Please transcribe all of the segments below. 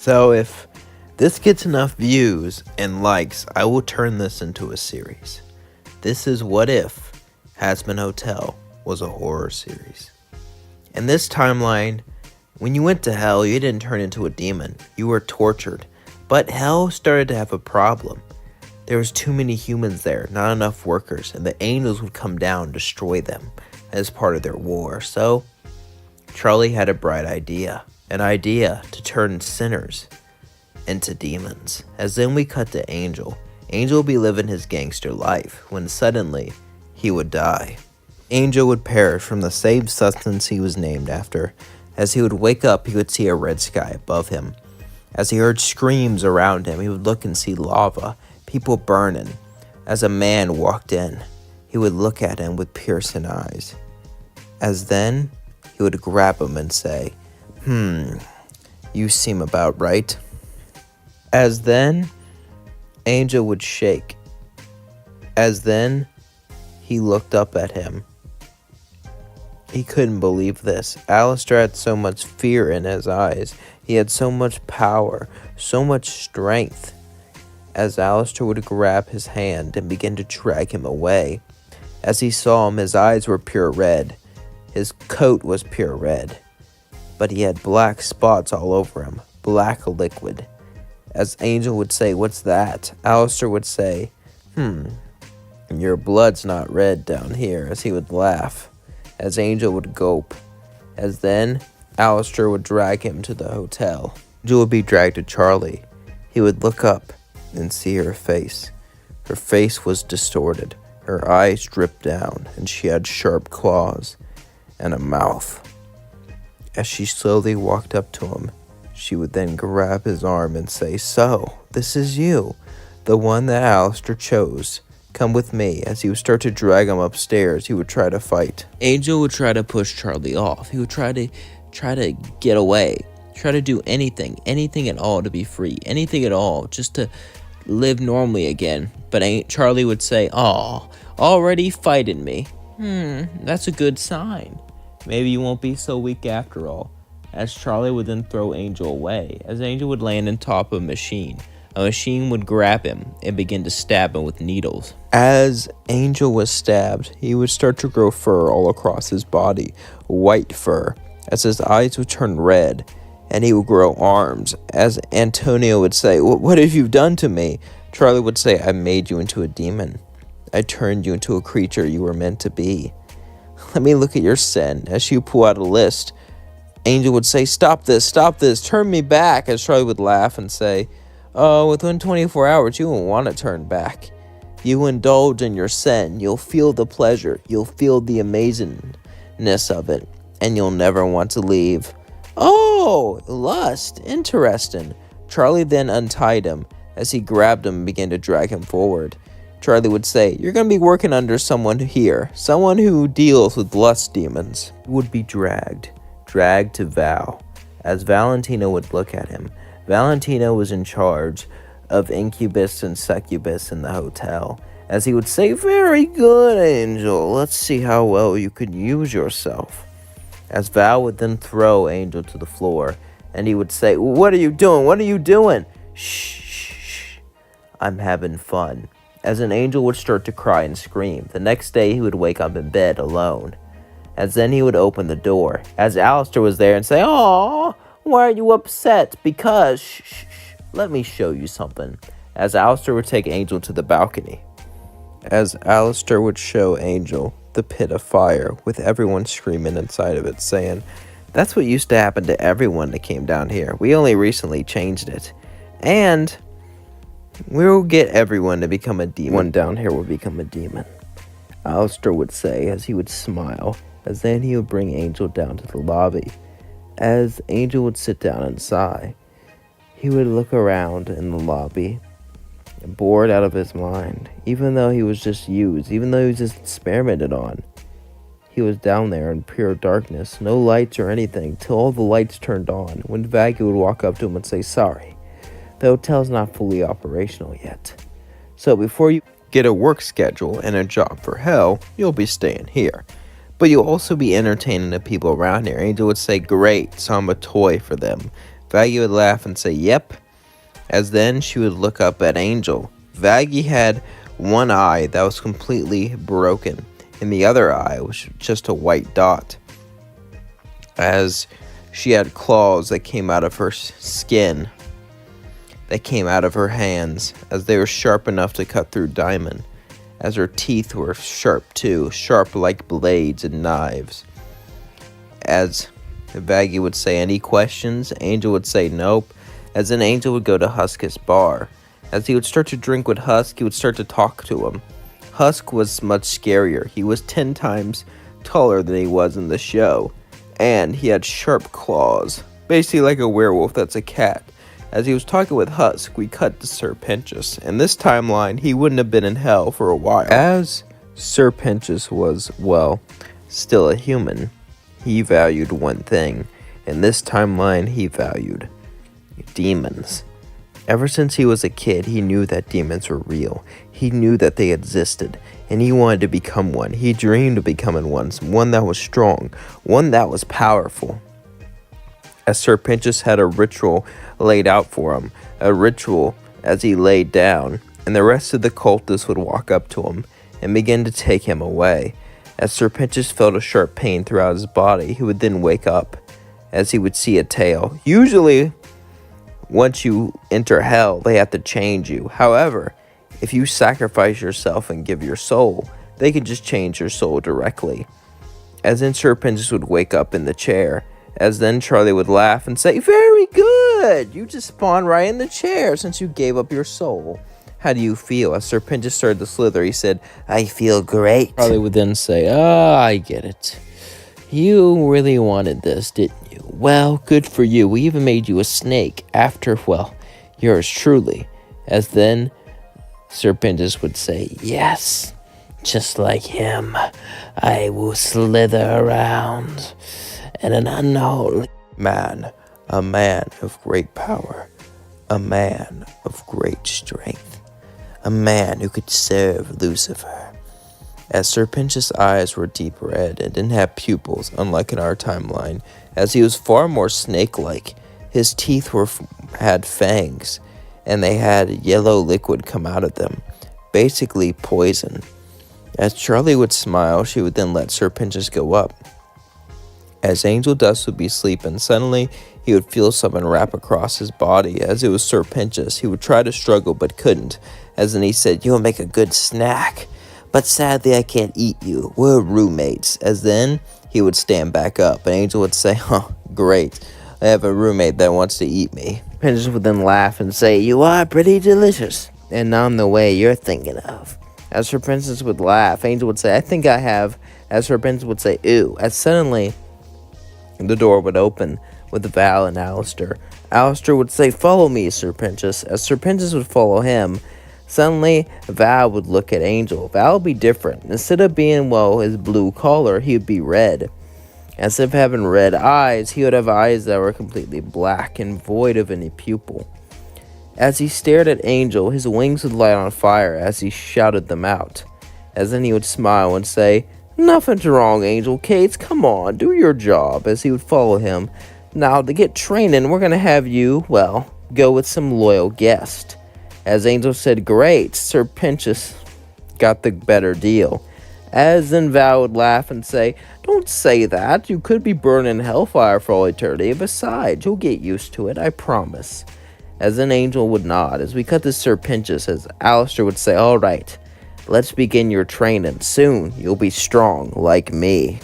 So if this gets enough views and likes, I will turn this into a series. This is What If Hazbin Hotel was a horror series. In this timeline, when you went to hell, you didn't turn into a demon. You were tortured. But hell started to have a problem. There was too many humans there, not enough workers, and the angels would come down and destroy them as part of their war. So Charlie had a bright idea, an idea to turn sinners into demons. As then we cut to Angel. Angel would be living his gangster life when suddenly he would die. Angel would perish from the same substance he was named after. As he would wake up, he would see a red sky above him. As he heard screams around him, he would look and see lava, people burning. As a man walked in, he would look at him with piercing eyes. As then, he would grab him and say, you seem about right. As then, Angel would shake. As then, he looked up at him. He couldn't believe this. Alistair had so much fear in his eyes. He had so much power, so much strength. As Alistair would grab his hand and begin to drag him away. As he saw him, his eyes were pure red. His coat was pure red. But he had black spots all over him, black liquid. As Angel would say, "What's that?" Alistair would say, "Your blood's not red down here," as he would laugh. As Angel would gulp. As then, Alistair would drag him to the hotel. Angel would be dragged to Charlie. He would look up and see her face. Her face was distorted. Her eyes dripped down, and she had sharp claws and a mouth. As she slowly walked up to him, she would then grab his arm and say, "So, this is you, the one that Alistair chose. Come with me." As he would start to drag him upstairs, he would try to fight. Angel would try to push Charlie off. He would try to get away, try to do anything at all to be free, anything at all, just to live normally again. But Charlie would say, "Aw, already fighting me. That's a good sign. Maybe you won't be so weak after all." As Charlie would then throw Angel away, as Angel would land on top of a machine would grab him and begin to stab him with needles. As Angel was stabbed, he would start to grow fur all across his body, white fur, as his eyes would turn red, and he would grow arms. As Antonio would say, "What have you done to me?" Charlie would say, "I made you into a demon. I turned you into a creature you were meant to be. Let me look at your sin." As she would pull out a list, Angel would say, stop this, turn me back." As Charlie would laugh and say, "Oh, within 24 hours, you won't want to turn back. You indulge in your sin, you'll feel the pleasure, you'll feel the amazingness of it, and you'll never want to leave." "Oh, lust, interesting." Charlie then untied him as he grabbed him and began to drag him forward. Charlie would say, "You're going to be working under someone here, someone who deals with lust demons." He would be dragged to Val, as Valentino would look at him. Valentino was in charge of incubus and succubus in the hotel, as he would say, "Very good, Angel. Let's see how well you could use yourself." As Val would then throw Angel to the floor, and he would say, What are you doing? Shh. I'm having fun." As an Angel would start to cry and scream. The next day, he would wake up in bed alone. As then he would open the door, as Alistair was there, and say, "Aw, why are you upset?" "Because, shh, let me show you something." As Alistair would take Angel to the balcony. As Alistair would show Angel the pit of fire, with everyone screaming inside of it, saying, "That's what used to happen to everyone that came down here. We only recently changed it. And we'll get everyone to become a demon. One down here will become a demon." Alistair would say, as he would smile, as then he would bring Angel down to the lobby. As Angel would sit down and sigh, he would look around in the lobby, bored out of his mind, even though he was just used, even though he was just experimented on. He was down there in pure darkness, no lights or anything, till all the lights turned on, when Vaggie would walk up to him and say, "Sorry, the hotel's not fully operational yet. So before you get a work schedule and a job for hell, you'll be staying here. But you'll also be entertaining the people around here." Angel would say, "Great, so I'm a toy for them. Vaggie would laugh and say, yep. As then she would look up at Angel. Vaggie had one eye that was completely broken, and the other eye was just a white dot. As she had claws that came out of her skin, that came out of her hands, as they were sharp enough to cut through diamond. As her teeth were sharp too, sharp like blades and knives. As Vaggie would say, any questions? Angel would say nope. As then Angel would go to Husk's bar. As he would start to drink with Husk, he would start to talk to him. Husk was much scarier. He was 10 times taller than he was in the show. And he had sharp claws. Basically like a werewolf that's a cat. As he was talking with Husk, we cut to Sir Pentious. In this timeline, he wouldn't have been in hell for a while. As Sir Pentious was, well, still a human, he valued one thing. In this timeline, he valued demons. Ever since he was a kid, he knew that demons were real. He knew that they existed, and he wanted to become one. He dreamed of becoming one that was strong, one that was powerful. As Sir Pentious had a ritual laid out for him, a ritual as he laid down, and the rest of the cultists would walk up to him and begin to take him away. As Sir Pentious felt a sharp pain throughout his body, he would then wake up, as he would see a tail. Usually, once you enter hell, they have to change you. However, if you sacrifice yourself and give your soul, they can just change your soul directly. As then Sir Pentious would wake up in the chair, as then Charlie would laugh and say, very good! You just spawned right in the chair since you gave up your soul. How do you feel? As Sir Pentious started to slither, he said, I feel great. Charlie would then say, I get it. You really wanted this, didn't you? Well, good for you. We even made you a snake after, well, yours truly. As then Sir Pentious would say, yes, just like him, I will slither around in an unholy man, a man of great power, a man of great strength, a man who could serve Lucifer. As Sir Pentious' eyes were deep red and didn't have pupils, unlike in our timeline, as he was far more snake-like. His teeth had fangs, and they had yellow liquid come out of them, basically poison. As Charlie would smile, she would then let Sir Pentious go up. As Angel Dust would be sleeping, suddenly he would feel something wrap across his body. As it was Sir Pentious, he would try to struggle but couldn't. As then he said, you'll make a good snack. But sadly, I can't eat you. We're roommates. As then, he would stand back up, and Angel would say, great. I have a roommate that wants to eat me. Pentious would then laugh and say, you are pretty delicious, and not in the way you're thinking of. As Sir Pentious would laugh, Angel would say, I think I have. As Sir Pentious would say, ew. As suddenly, the door would open with Val and Alistair. Alistair would say, follow me, Sir Pentious. As Sir Pentious would follow him, suddenly, Val would look at Angel. Val would be different. Instead of being, well, his blue collar, he would be red. Instead of having red eyes, he would have eyes that were completely black and void of any pupil. As he stared at Angel, his wings would light on fire as he shouted them out. As then he would smile and say, nothing's wrong, Angel Cates. Come on, do your job. As he would follow him. Now, to get training, we're going to have you, well, go with some loyal guest. As Angel said, great, Sir Pentious got the better deal. As then Val would laugh and say, don't say that. You could be burned in hellfire for all eternity. Besides, you'll get used to it, I promise. As then Angel would nod. As we cut to Sir Pentious, as Alistair would say, all right, let's begin your training. Soon, you'll be strong like me.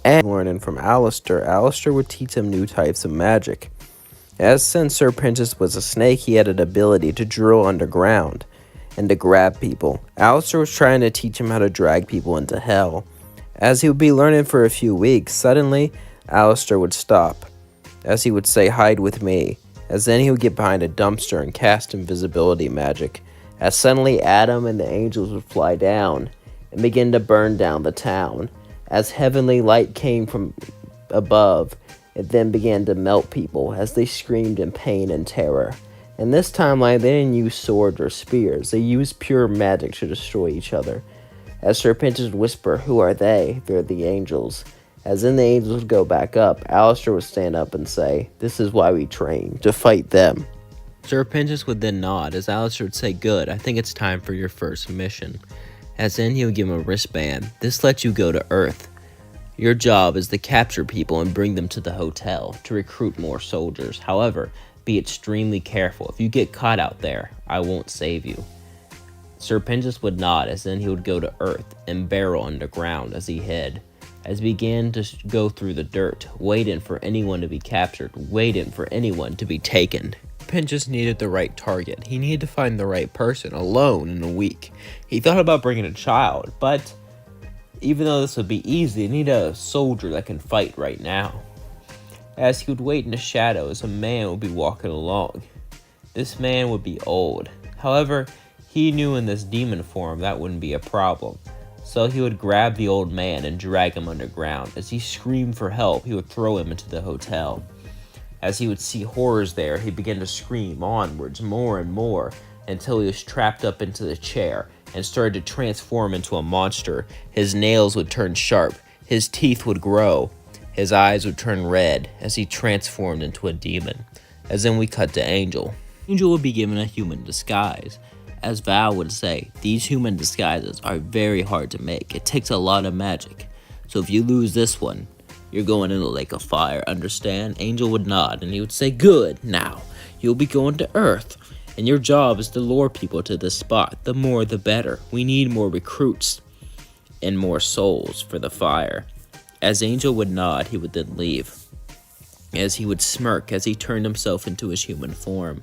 And learning from Alistair, Alistair would teach him new types of magic. As since Sir Pentious was a snake, he had an ability to drill underground and to grab people. Alistair was trying to teach him how to drag people into hell. As he would be learning for a few weeks, suddenly Alistair would stop, as he would say, hide with me. As then he would get behind a dumpster and cast invisibility magic. As suddenly Adam and the angels would fly down and begin to burn down the town. As heavenly light came from above, it then began to melt people as they screamed in pain and terror. In this timeline, they didn't use swords or spears. They used pure magic to destroy each other. As Sir Pentious would whisper, who are they? They're the angels. As then the angels would go back up, Alistair would stand up and say, "This is why we train, to fight them." Sir Pentious would then nod, as Alistair would say, "Good, I think it's time for your first mission." As then he would give him a wristband. "This lets you go to Earth. Your job is to capture people and bring them to the hotel to recruit more soldiers. However, be extremely careful. If you get caught out there, I won't save you." Sir Pentious would nod, as then he would go to Earth and barrel underground as he hid. As he began to go through the dirt, waiting for anyone to be captured, waiting for anyone to be taken. Pentious needed the right target. He needed to find the right person, alone and weak. He thought about bringing a child, but even though this would be easy, he needed a soldier that can fight right now. As he would wait in the shadows, a man would be walking along. This man would be old. However, he knew in this demon form that wouldn't be a problem. So he would grab the old man and drag him underground. As he screamed for help, he would throw him into the hotel. As he would see horrors there, he began to scream onwards more and more until he was trapped up into the chair and started to transform into a monster. His nails would turn sharp, his teeth would grow, his eyes would turn red as he transformed into a demon. As then we cut to Angel. Angel would be given a human disguise. As Val would say, these human disguises are very hard to make. It takes a lot of magic. So if you lose this one, you're going in a lake of fire, understand? Angel would nod and he would say, "Good, now, you'll be going to Earth. And your job is to lure people to this spot. The more, the better. We need more recruits and more souls for the fire." As Angel would nod, he would then leave. As he would smirk as he turned himself into his human form.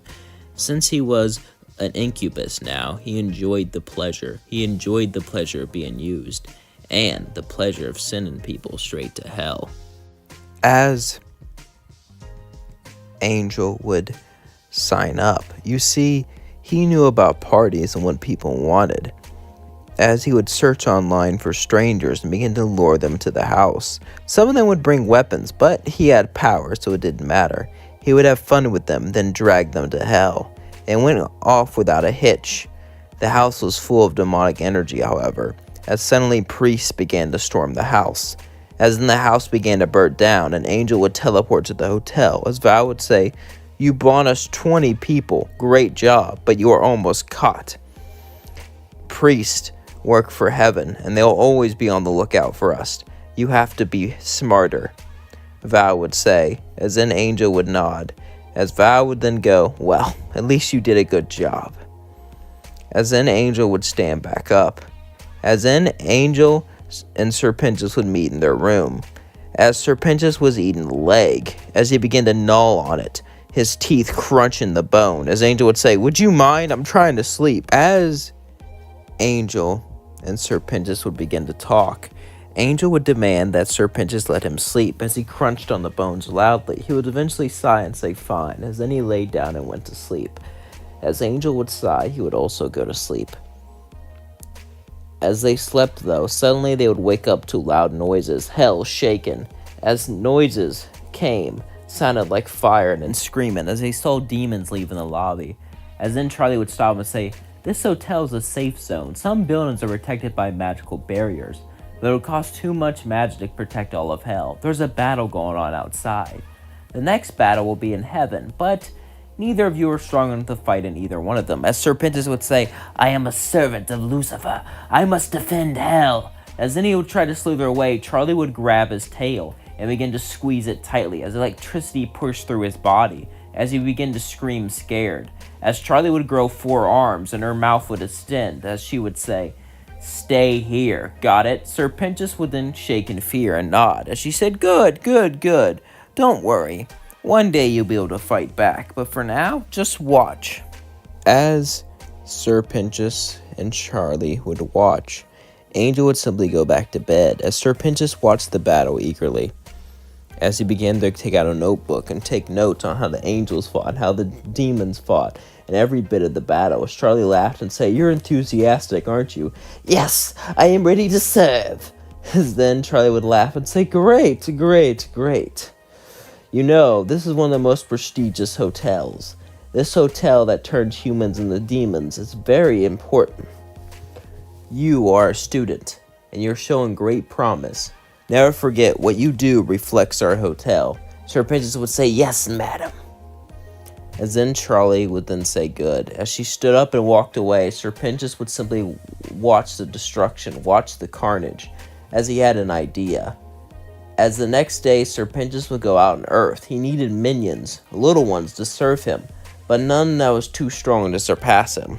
Since he was an incubus now, he enjoyed the pleasure. He enjoyed the pleasure of being used and the pleasure of sending people straight to hell. As Angel would sign up, you see, he knew about parties and what people wanted. As he would search online for strangers and begin to lure them to the house. Some of them would bring weapons, but he had power, so it didn't matter. He would have fun with them, then drag them to hell. It went off without a hitch. The house was full of demonic energy, however, as suddenly priests began to storm the house. As then the house began to burn down, an angel would teleport to the hotel. As Val would say, "You brought us 20 people, great job, but you are almost caught." Priests work for heaven, and they'll always be on the lookout for us. You have to be smarter, Val would say, as then Angel would nod. As Val would then go, "Well, at least you did a good job." As then Angel would stand back up. As then Angel and Sir Pentious would meet in their room. As Sir Pentious was eating the leg, as he began to gnaw on it, his teeth crunching the bone, as Angel would say, "Would you mind? I'm trying to sleep." As Angel and Sir Pentious would begin to talk, Angel would demand that Sir Pentious let him sleep. As he crunched on the bones loudly, he would eventually sigh and say fine, as then he laid down and went to sleep. As Angel would sigh, he would also go to sleep. As they slept, though, suddenly they would wake up to loud noises, hell shaken. As noises came, sounded like fire and screaming, as they saw demons leaving the lobby. As then Charlie would stop and say, "This hotel is a safe zone. Some buildings are protected by magical barriers, but it would cost too much magic to protect all of hell. There's a battle going on outside. The next battle will be in heaven, but neither of you are strong enough to fight in either one of them." As Sir Pentious would say, "I am a servant of Lucifer. I must defend hell." As then he would try to slither away, Charlie would grab his tail and begin to squeeze it tightly as electricity pushed through his body, as he began to scream scared. As Charlie would grow 4 arms and her mouth would extend, as she would say, "Stay here, got it?" Sir Pentious would then shake in fear and nod, as she said, "Good, good, good. Don't worry. One day you'll be able to fight back, but for now, just watch." As Sir Pentious and Charlie would watch, Angel would simply go back to bed, as Sir Pentious watched the battle eagerly. As he began to take out a notebook and take notes on how the angels fought, how the demons fought, and every bit of the battle, as Charlie laughed and said, "You're enthusiastic, aren't you?" "Yes, I am ready to serve." As then Charlie would laugh and say, "Great, great, great. You know, this is one of the most prestigious hotels. This hotel that turns humans into demons is very important. You are a student, and you're showing great promise. Never forget, what you do reflects our hotel. Sir Pentious would say, "Yes, madam." As then Charlie would then say, "Good." As she stood up and walked away, Sir Pentious would simply watch the destruction, watch the carnage, as he had an idea. As the next day, Sir Pentious would go out on Earth. He needed minions, little ones, to serve him, but none that was too strong to surpass him.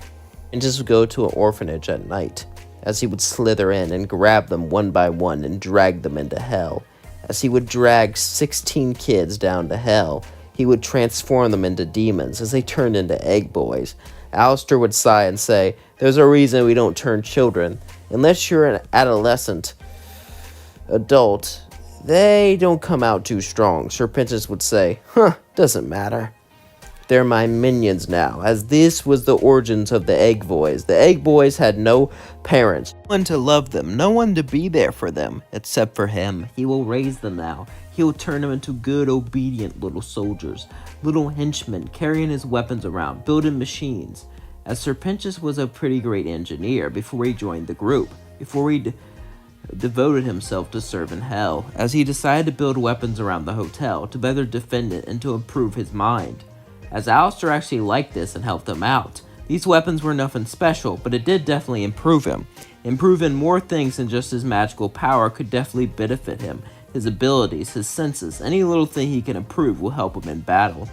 Pentious would go to an orphanage at night, as he would slither in and grab them one by one and drag them into hell. As he would drag 16 kids down to hell, he would transform them into demons as they turned into egg boys. Alistair would sigh and say, "There's a reason we don't turn children. Unless you're an adolescent adult, they don't come out too strong." Sir Pentious would say, "Doesn't matter. They're my minions now," as this was the origins of the egg boys. The egg boys had no parents, no one to love them, no one to be there for them, except for him. He will raise them now. He will turn them into good, obedient little soldiers, little henchmen, carrying his weapons around, building machines. As Sir Pentious was a pretty great engineer before he joined the group, before he devoted himself to serve in hell, as he decided to build weapons around the hotel to better defend it and to improve his mind. As Alistair actually liked this and helped him out. These weapons were nothing special, but it did definitely improve him. Improving more things than just his magical power could definitely benefit him. His abilities, his senses, any little thing he can improve will help him in battle.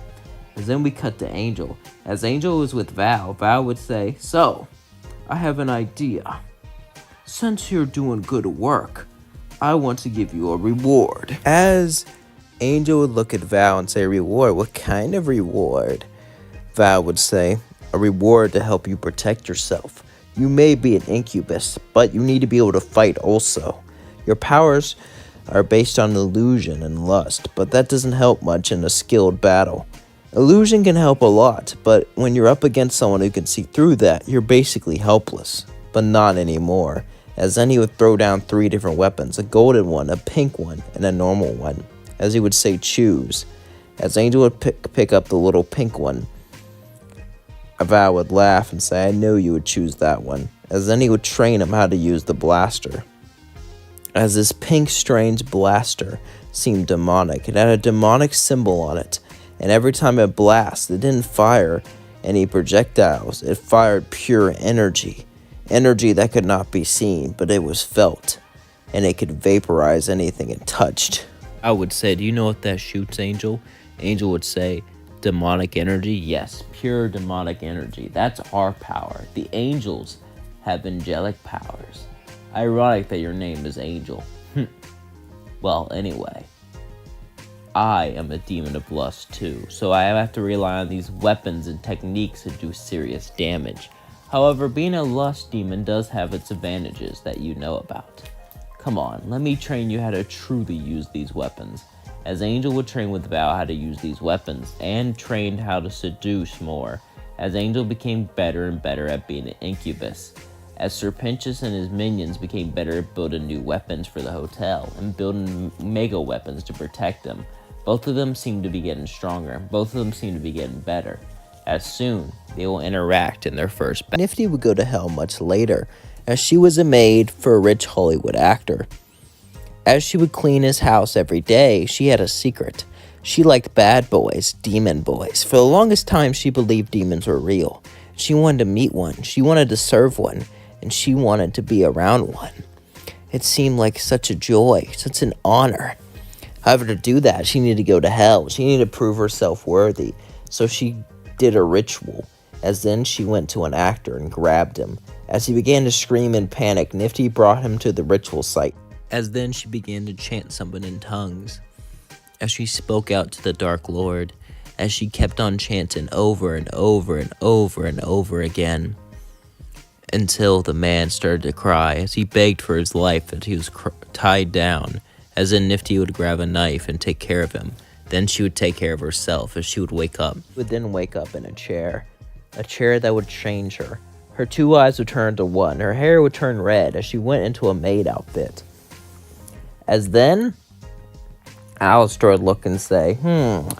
As then we cut to Angel. As Angel was with Val, Val would say, "So, I have an idea. Since you're doing good work, I want to give you a reward." As Angel would look at Val and say, "Reward? What kind of reward?" Val would say, "A reward to help you protect yourself. You may be an incubus, but you need to be able to fight also. Your powers are based on illusion and lust, but that doesn't help much in a skilled battle. Illusion can help a lot, but when you're up against someone who can see through that, you're basically helpless, but not anymore." As then he would throw down 3 different weapons, a golden one, a pink one, and a normal one. As he would say, "Choose." As Angel would pick up the little pink one, Val would laugh and say, "I knew you would choose that one." As then he would train him how to use the blaster. As this pink strange blaster seemed demonic, it had a demonic symbol on it, and every time it blasted, it didn't fire any projectiles. It fired pure energy. Energy that could not be seen, but it was felt, and it could vaporize anything it touched. I would say, "Do you know what that shoots, Angel?" Angel would say, "Demonic energy?" "Yes, pure demonic energy. That's our power. The angels have angelic powers. Ironic that your name is Angel." Well, anyway, I am a demon of lust too, so I have to rely on these weapons and techniques to do serious damage. However, being a lust demon does have its advantages that you know about. Come on, let me train you how to truly use these weapons. As Angel would train with Val how to use these weapons, and trained how to seduce more, as Angel became better and better at being an incubus. As Sir Pentious and his minions became better at building new weapons for the hotel, and building mega weapons to protect them, both of them seemed to be getting stronger, both of them seemed to be getting better. As soon, they will interact in their first battle. Nifty would go to hell much later, as she was a maid for a rich Hollywood actor. As she would clean his house every day, she had a secret. She liked bad boys, demon boys. For the longest time, she believed demons were real. She wanted to meet one, she wanted to serve one, and she wanted to be around one. It seemed like such a joy, such an honor. However, to do that, she needed to go to hell. She needed to prove herself worthy. So she did a ritual, as then she went to an actor and grabbed him. As he began to scream in panic, Nifty brought him to the ritual site. As then she began to chant something in tongues, as she spoke out to the Dark Lord, as she kept on chanting over and over and over and over again, until the man started to cry as he begged for his life that he was tied down. As then Nifty would grab a knife and take care of him. Then she would take care of herself as she would wake up. She would then wake up in a chair that would change her. Her 2 eyes would turn to one. Her hair would turn red as she went into a maid outfit. As then, Alistair would look and say,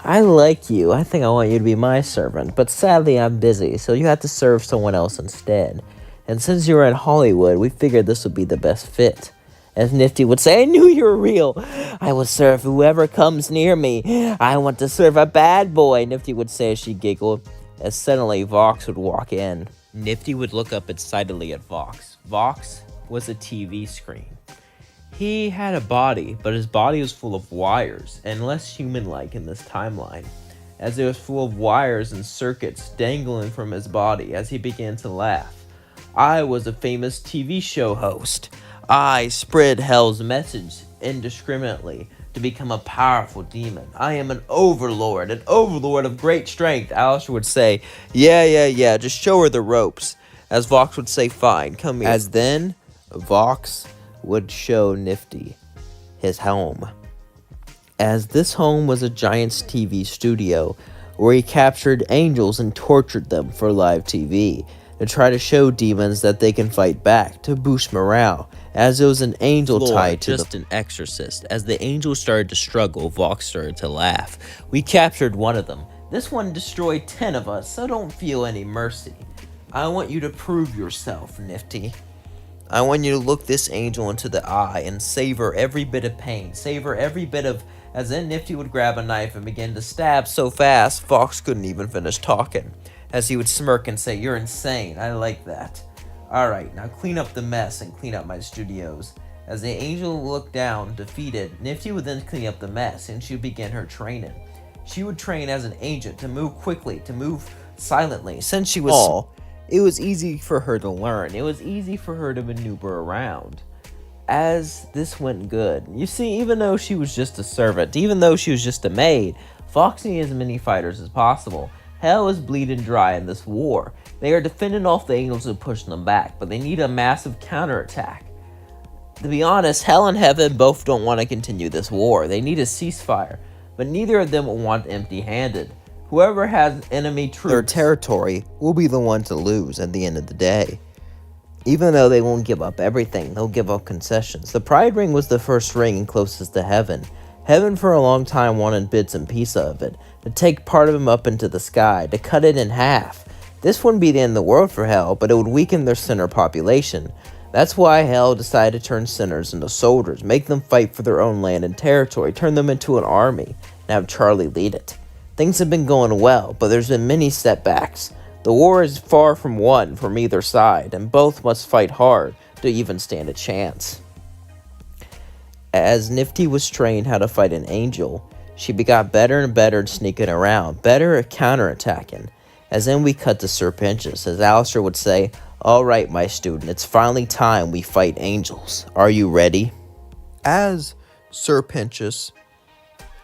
"I like you. I think I want you to be my servant. But sadly, I'm busy, so you have to serve someone else instead. And since you're in Hollywood, we figured this would be the best fit." As Nifty would say, I knew you were real. I will serve whoever comes near me. I want to serve a bad boy, Nifty would say as she giggled. As suddenly Vox would walk in. Nifty would look up excitedly at Vox. Vox was a TV screen. He had a body, but his body was full of wires, and less human-like in this timeline, as it was full of wires and circuits dangling from his body as he began to laugh. I was a famous TV show host. I spread hell's message indiscriminately to become a powerful demon. I am an overlord of great strength. Alistair would say, yeah, just show her the ropes. As Vox would say, fine, come here. As then, Vox would show Nifty his home. As this home was a giant's TV studio where he captured angels and tortured them for live TV to try to show demons that they can fight back to boost morale. As it was an angel tied to an exorcist. As the angels started to struggle, Vox started to laugh. We captured one of them. This one destroyed 10 of us, so don't feel any mercy. I want you to prove yourself, Nifty. I want you to look this angel into the eye and savor every bit of pain. Savor every bit of... As then Nifty would grab a knife and begin to stab so fast, Vox couldn't even finish talking. As he would smirk and say, you're insane. I like that. Alright, now clean up the mess and clean up my studios. As the angel looked down, defeated, Nifty would then clean up the mess and she would begin her training. She would train as an agent to move quickly, to move silently. Since she was small, it was easy for her to learn. It was easy for her to maneuver around. As this went good, you see, even though she was just a servant, even though she was just a maid, Fox needed as many fighters as possible. Hell is bleeding dry in this war. They are defending off the angels and pushing them back, but they need a massive counterattack. To be honest, Hell and Heaven both don't want to continue this war. They need a ceasefire, but neither of them will want empty-handed. Whoever has enemy troops, their territory will be the one to lose at the end of the day. Even though they won't give up everything, they'll give up concessions. The Pride Ring was the first ring and closest to Heaven. Heaven for a long time wanted bits and pieces of it, to take part of him up into the sky, to cut it in half. This wouldn't be the end of the world for Hell, but it would weaken their sinner population. That's why Hell decided to turn sinners into soldiers, make them fight for their own land and territory, turn them into an army, and have Charlie lead it. Things have been going well, but there's been many setbacks. The war is far from won from either side, and both must fight hard to even stand a chance. As Nifty was trained how to fight an angel, she got better and better at sneaking around, better at counterattacking. As then we cut to Sir Pentious, as Alistair would say, alright my student, it's finally time we fight angels. Are you ready? As Sir Pentious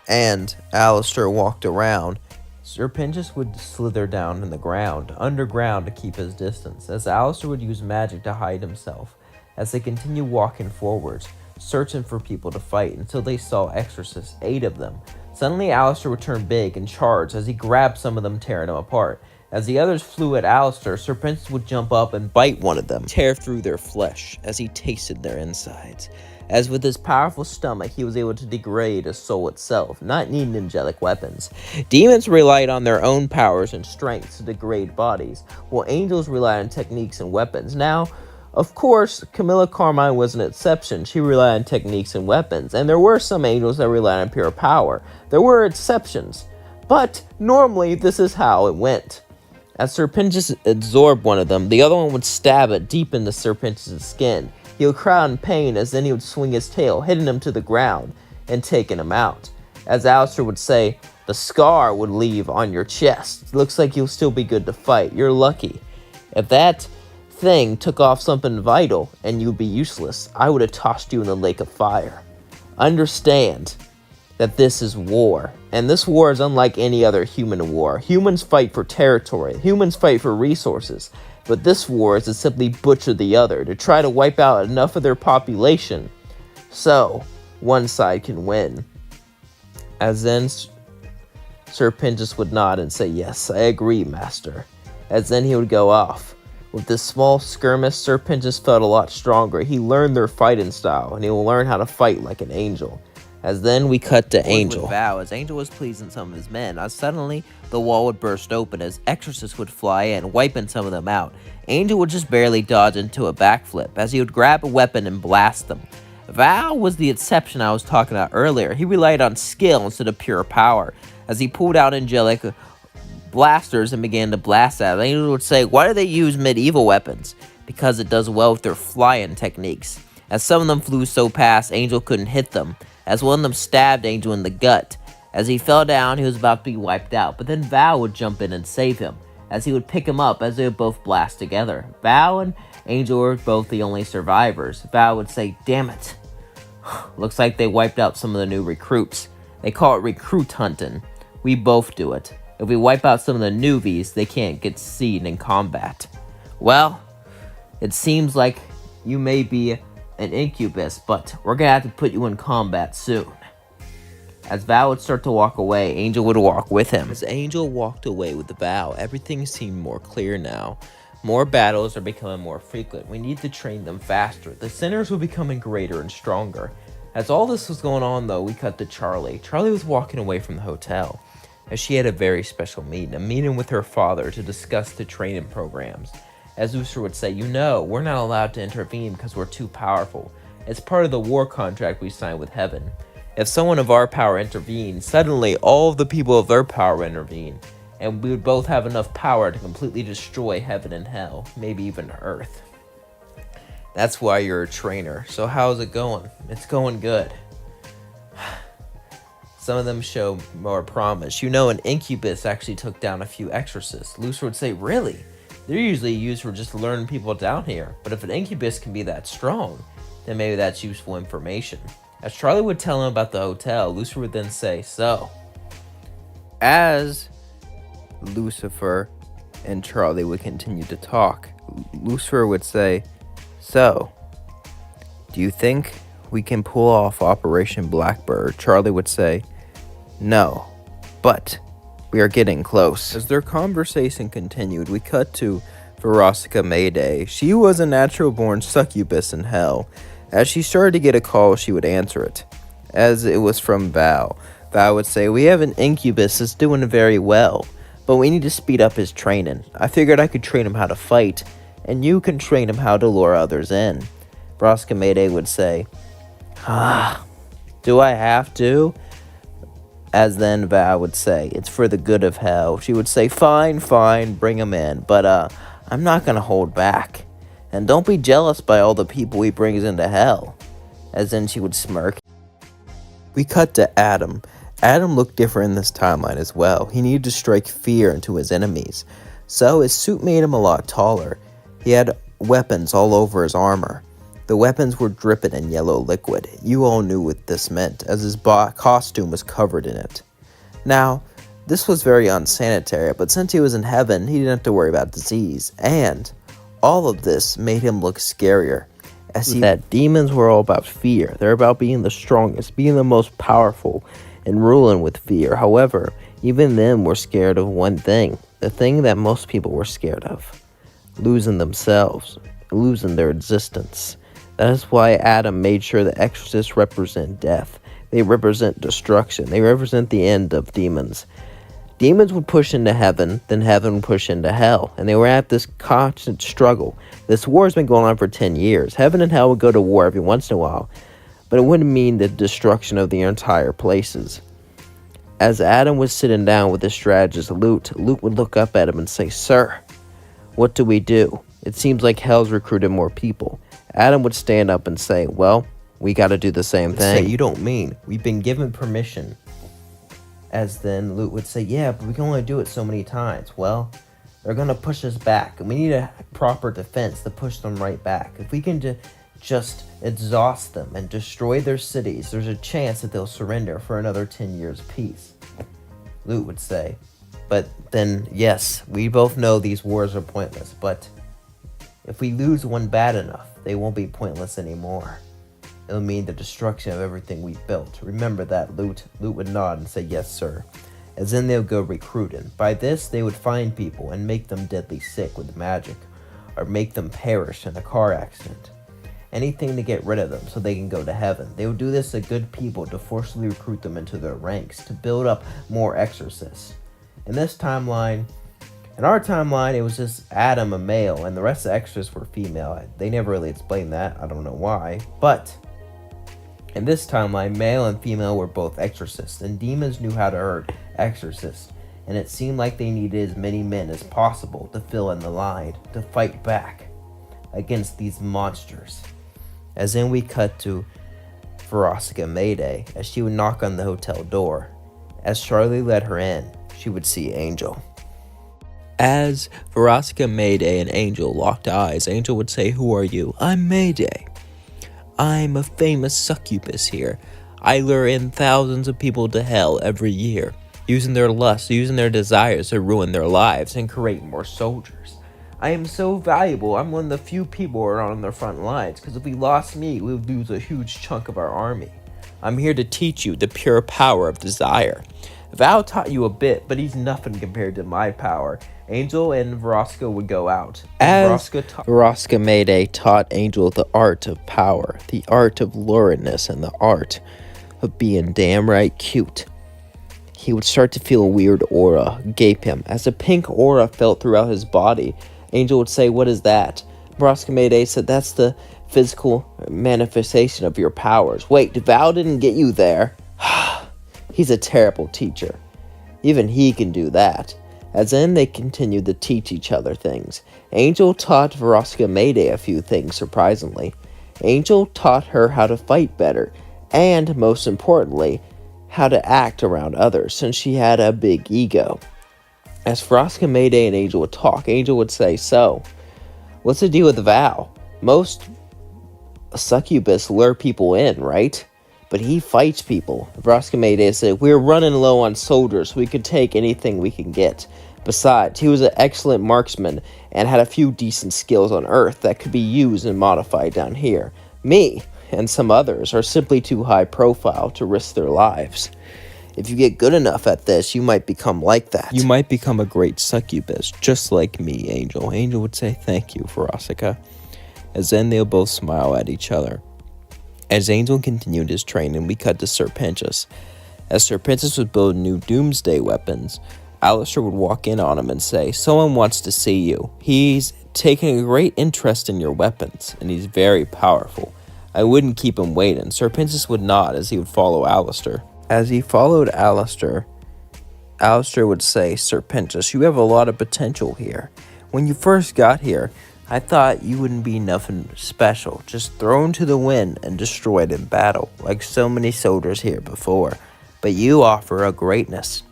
and Alistair walked around, Sir Pentious would slither down in the ground, underground to keep his distance, as Alistair would use magic to hide himself, as they continued walking forwards, searching for people to fight until they saw exorcists, 8 of them. Suddenly Alistair would turn big and charge as he grabbed some of them, tearing them apart. As the others flew at Alistair, Sir Pentious would jump up and bite one of them, tear through their flesh as he tasted their insides. As with his powerful stomach, he was able to degrade a soul itself, not needing angelic weapons. Demons relied on their own powers and strengths to degrade bodies, while angels relied on techniques and weapons. Now, of course, Camilla Carmine was an exception. She relied on techniques and weapons, and there were some angels that relied on pure power. There were exceptions, but normally this is how it went. As Sir Pentious absorbed one of them, the other one would stab it deep into Sir Pentious' skin. He would cry in pain as then he would swing his tail, hitting him to the ground and taking him out. As Alistair would say, the scar would leave on your chest. It looks like you'll still be good to fight. You're lucky. If that thing took off something vital and you'd be useless, I would have tossed you in the lake of fire. Understand that this is war, and this war is unlike any other human war. Humans fight for territory, humans fight for resources, but this war is to simply butcher the other, to try to wipe out enough of their population so one side can win. As then Sir Pentious would nod and say, yes, I agree, master. As then he would go off. With this small skirmish, Sir Pentious felt a lot stronger. He learned their fighting style, and he will learn how to fight like an angel. As then we cut to Angel. As Angel was pleasing some of his men, as suddenly the wall would burst open as exorcists would fly in, wiping some of them out. Angel would just barely dodge into a backflip as he would grab a weapon and blast them. Val was the exception I was talking about earlier. He relied on skill instead of pure power, as he pulled out angelic blasters and began to blast at it. Angel would say, why do they use medieval weapons? Because it does well with their flying techniques. As some of them flew so fast, Angel couldn't hit them, as one of them stabbed Angel in the gut. As he fell down, he was about to be wiped out, but then Val would jump in and save him, as he would pick him up as they would both blast together. Val and Angel were both the only survivors. Val would say, damn it. Looks like they wiped out some of the new recruits. They call it recruit hunting. We both do it. If we wipe out some of the newbies, they can't get seen in combat. Well, it seems like you may be an incubus, but we're gonna have to put you in combat soon. As Val would start to walk away, Angel would walk with him. As Angel walked away with Val, everything seemed more clear now. More battles are becoming more frequent. We need to train them faster. The centers were becoming greater and stronger. As all this was going on, though, we cut to Charlie. Charlie was walking away from the hotel, as she had a very special meeting, a meeting with her father to discuss the training programs. As Lucifer would say, you know, we're not allowed to intervene because we're too powerful. It's part of the war contract we signed with heaven. If someone of our power intervenes, suddenly all of the people of their power intervene, and we would both have enough power to completely destroy heaven and hell, maybe even earth. That's why you're a trainer. So how's it going? It's going good. Some of them show more promise. You know, an incubus actually took down a few exorcists. Lucifer would say, really? They're usually used for just luring people down here. But if an incubus can be that strong, then maybe that's useful information. As Charlie would tell him about the hotel, Lucifer would then say, so, as Lucifer and Charlie would continue to talk, Lucifer would say, so, do you think we can pull off Operation Blackbird? Charlie would say, no, but we are getting close. As their conversation continued, we cut to Veronica Mayday. She was a natural-born succubus in hell. As she started to get a call, she would answer it, as it was from Val. Val would say, we have an incubus that's doing very well, but we need to speed up his training. I figured I could train him how to fight, and you can train him how to lure others in. Veronica Mayday would say, do I have to? As then Val would say, it's for the good of hell. She would say, fine, bring him in, but I'm not going to hold back. And don't be jealous by all the people he brings into hell. As then she would smirk. We cut to Adam. Adam looked different in this timeline as well. He needed to strike fear into his enemies. So his suit made him a lot taller. He had weapons all over his armor. The weapons were dripping in yellow liquid. You all knew what this meant, as his costume was covered in it. Now, this was very unsanitary, but since he was in heaven, he didn't have to worry about disease. And all of this made him look scarier, as that demons were all about fear. They're about being the strongest, being the most powerful, and ruling with fear. However, even them were scared of one thing, the thing that most people were scared of: losing themselves, losing their existence. That is why Adam made sure the exorcists represent death. They represent destruction. They represent the end of demons. Demons would push into heaven, then heaven would push into hell, and they were at this constant struggle. This war has been going on for 10 years. Heaven and hell would go to war every once in a while, but it wouldn't mean the destruction of the entire places. As Adam was sitting down with his strategist Luke would look up at him and say, sir, what do we do? It seems like hell's recruited more people. Adam would stand up and say, well, we got to do the same thing. You don't mean we've been given permission. As then Luke would say, yeah, but we can only do it so many times. Well, they're going to push us back, and we need a proper defense to push them right back. If we can just exhaust them and destroy their cities, there's a chance that they'll surrender for another 10 years peace. Luke would say, but then, yes, we both know these wars are pointless, but if we lose one bad enough, they won't be pointless anymore. It'll mean the destruction of everything we've built. Remember that, Luke. Luke would nod and say, yes, sir. As then they'll go recruiting. By this, they would find people and make them deadly sick with magic, or make them perish in a car accident. Anything to get rid of them so they can go to heaven. They would do this to good people to forcibly recruit them into their ranks, to build up more exorcists. In this timeline, in our timeline, it was just Adam, a male, and the rest of the extras were female. They never really explained that. I don't know why. But In this timeline, male and female were both exorcists, and demons knew how to hurt exorcists, and it seemed like they needed as many men as possible to fill in the line, to fight back against these monsters. As then we cut to Veronica Mayday as she would knock on the hotel door. As Charlie let her in, she would see Angel. As Veronica Mayday and Angel locked eyes, Angel would say, "Who are you?" "I'm Mayday. I'm a famous succubus here. I lure in thousands of people to hell every year, using their lust, using their desires to ruin their lives and create more soldiers. I am so valuable, I'm one of the few people who are on the front lines, because if we lost me, we would lose a huge chunk of our army. I'm here to teach you the pure power of desire. Val taught you a bit, but he's nothing compared to my power." Angel and Veronica would go out. As Veronica Mayday taught Angel the art of power, the art of luridness, and the art of being damn right cute, he would start to feel a weird aura gape him. As a pink aura felt throughout his body, Angel would say, "What is that?" Veronica Mayday said, "That's the physical manifestation of your powers." "Wait, Val didn't get you there." "He's a terrible teacher. Even he can do that." As then they continued to teach each other things. Angel taught Veronica Mayday a few things, surprisingly. Angel taught her how to fight better, and, most importantly, how to act around others, since she had a big ego. As Veronica Mayday and Angel would talk, Angel would say, "So, what's the deal with Val? Most succubus lure people in, right? But he fights people." Veronica Mayday said, "We're running low on soldiers, so we could take anything we can get. Besides, he was an excellent marksman and had a few decent skills on Earth that could be used and modified down here. Me and some others are simply too high profile to risk their lives. If you get good enough at this, you might become like that. You might become a great succubus, just like me, Angel." Angel would say, "Thank you, Veronica." As then they'll both smile at each other. As Angel continued his training, we cut to Sir Pentious. As Sir Pentious would build new doomsday weapons, Alistair would walk in on him and say, "Someone wants to see you. He's taking a great interest in your weapons, and he's very powerful. I wouldn't keep him waiting." Sir Pentious would nod as he would follow Alistair. As he followed Alistair, Alistair would say, "Sir Pentious, you have a lot of potential here. When you first got here, I thought you wouldn't be nothing special, just thrown to the wind and destroyed in battle, like so many soldiers here before. But you offer a greatness.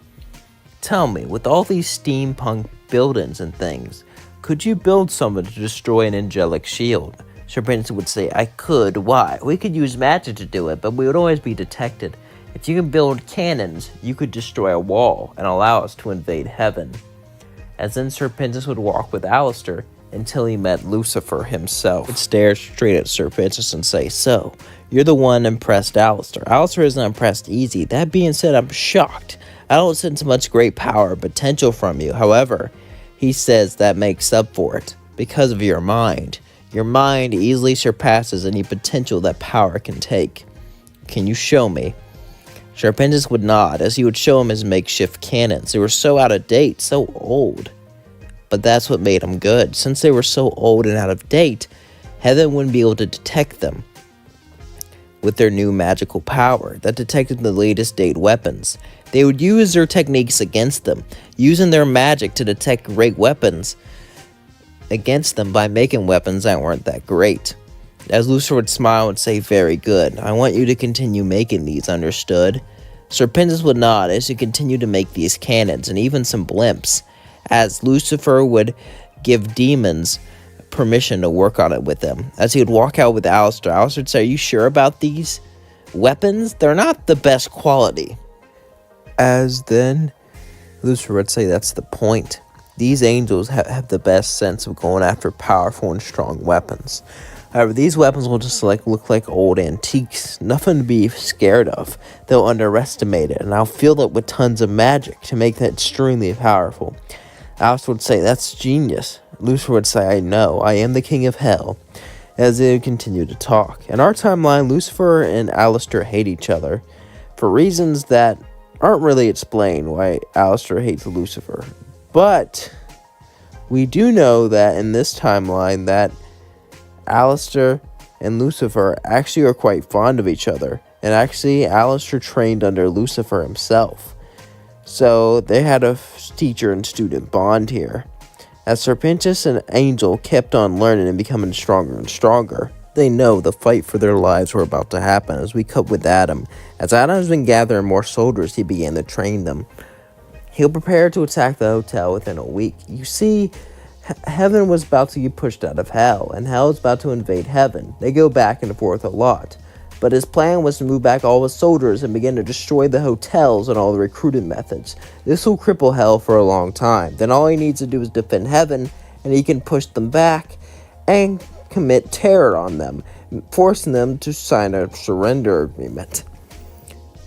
Tell me, with all these steampunk buildings and things, could you build someone to destroy an angelic shield?" Sir Pentious would say, "I could. Why? We could use magic to do it, but we would always be detected. If you can build cannons, you could destroy a wall and allow us to invade heaven." As then Sir Pentious would walk with Alistair until he met Lucifer himself. He would stare straight at Sir Pentious and say, "So, you're the one impressed Alistair. Alistair isn't impressed easy. That being said, I'm shocked. I don't sense much great power or potential from you. However, he says that makes up for it because of your mind. Your mind easily surpasses any potential that power can take. Can you show me?" Sir Pentious would nod as he would show him his makeshift cannons. They were so out of date, so old. But that's what made them good. Since they were so old and out of date, heaven wouldn't be able to detect them with their new magical power that detected the latest date weapons. They would use their techniques against them, using their magic to detect great weapons against them by making weapons that weren't that great. As Lucifer would smile and say, "Very good. I want you to continue making these, understood?" Sir Pentious would nod as he continued to make these cannons and even some blimps, as Lucifer would give demons permission to work on it with them. As he would walk out with Alistair, Alistair would say, "Are you sure about these weapons? They're not the best quality." As then Lucifer would say, "That's the point. These angels have the best sense of going after powerful and strong weapons. However, these weapons will just look like old antiques, nothing to be scared of. They'll underestimate it, and I'll fill it with tons of magic to make that extremely powerful." Alistair would say, "That's genius." Lucifer would say, "I know, I am the king of hell," as they would continue to talk. In our timeline, Lucifer and Alistair hate each other for reasons that aren't really explained why Alistair hates Lucifer. But we do know that in this timeline that Alistair and Lucifer actually are quite fond of each other, And actually, Alistair trained under Lucifer himself. So they had a teacher and student bond here. As Sir Pentious and Angel kept on learning and becoming stronger and stronger, they know the fight for their lives were about to happen. As we cut with Adam. As Adam has been gathering more soldiers, he began to train them. He'll prepare to attack the hotel within a week. You see, heaven was about to get pushed out of hell, and hell is about to invade heaven. They go back and forth a lot. But his plan was to move back all his soldiers and begin to destroy the hotels and all the recruiting methods. This will cripple hell for a long time. Then all he needs to do is defend heaven, and he can push them back and commit terror on them, forcing them to sign a surrender agreement.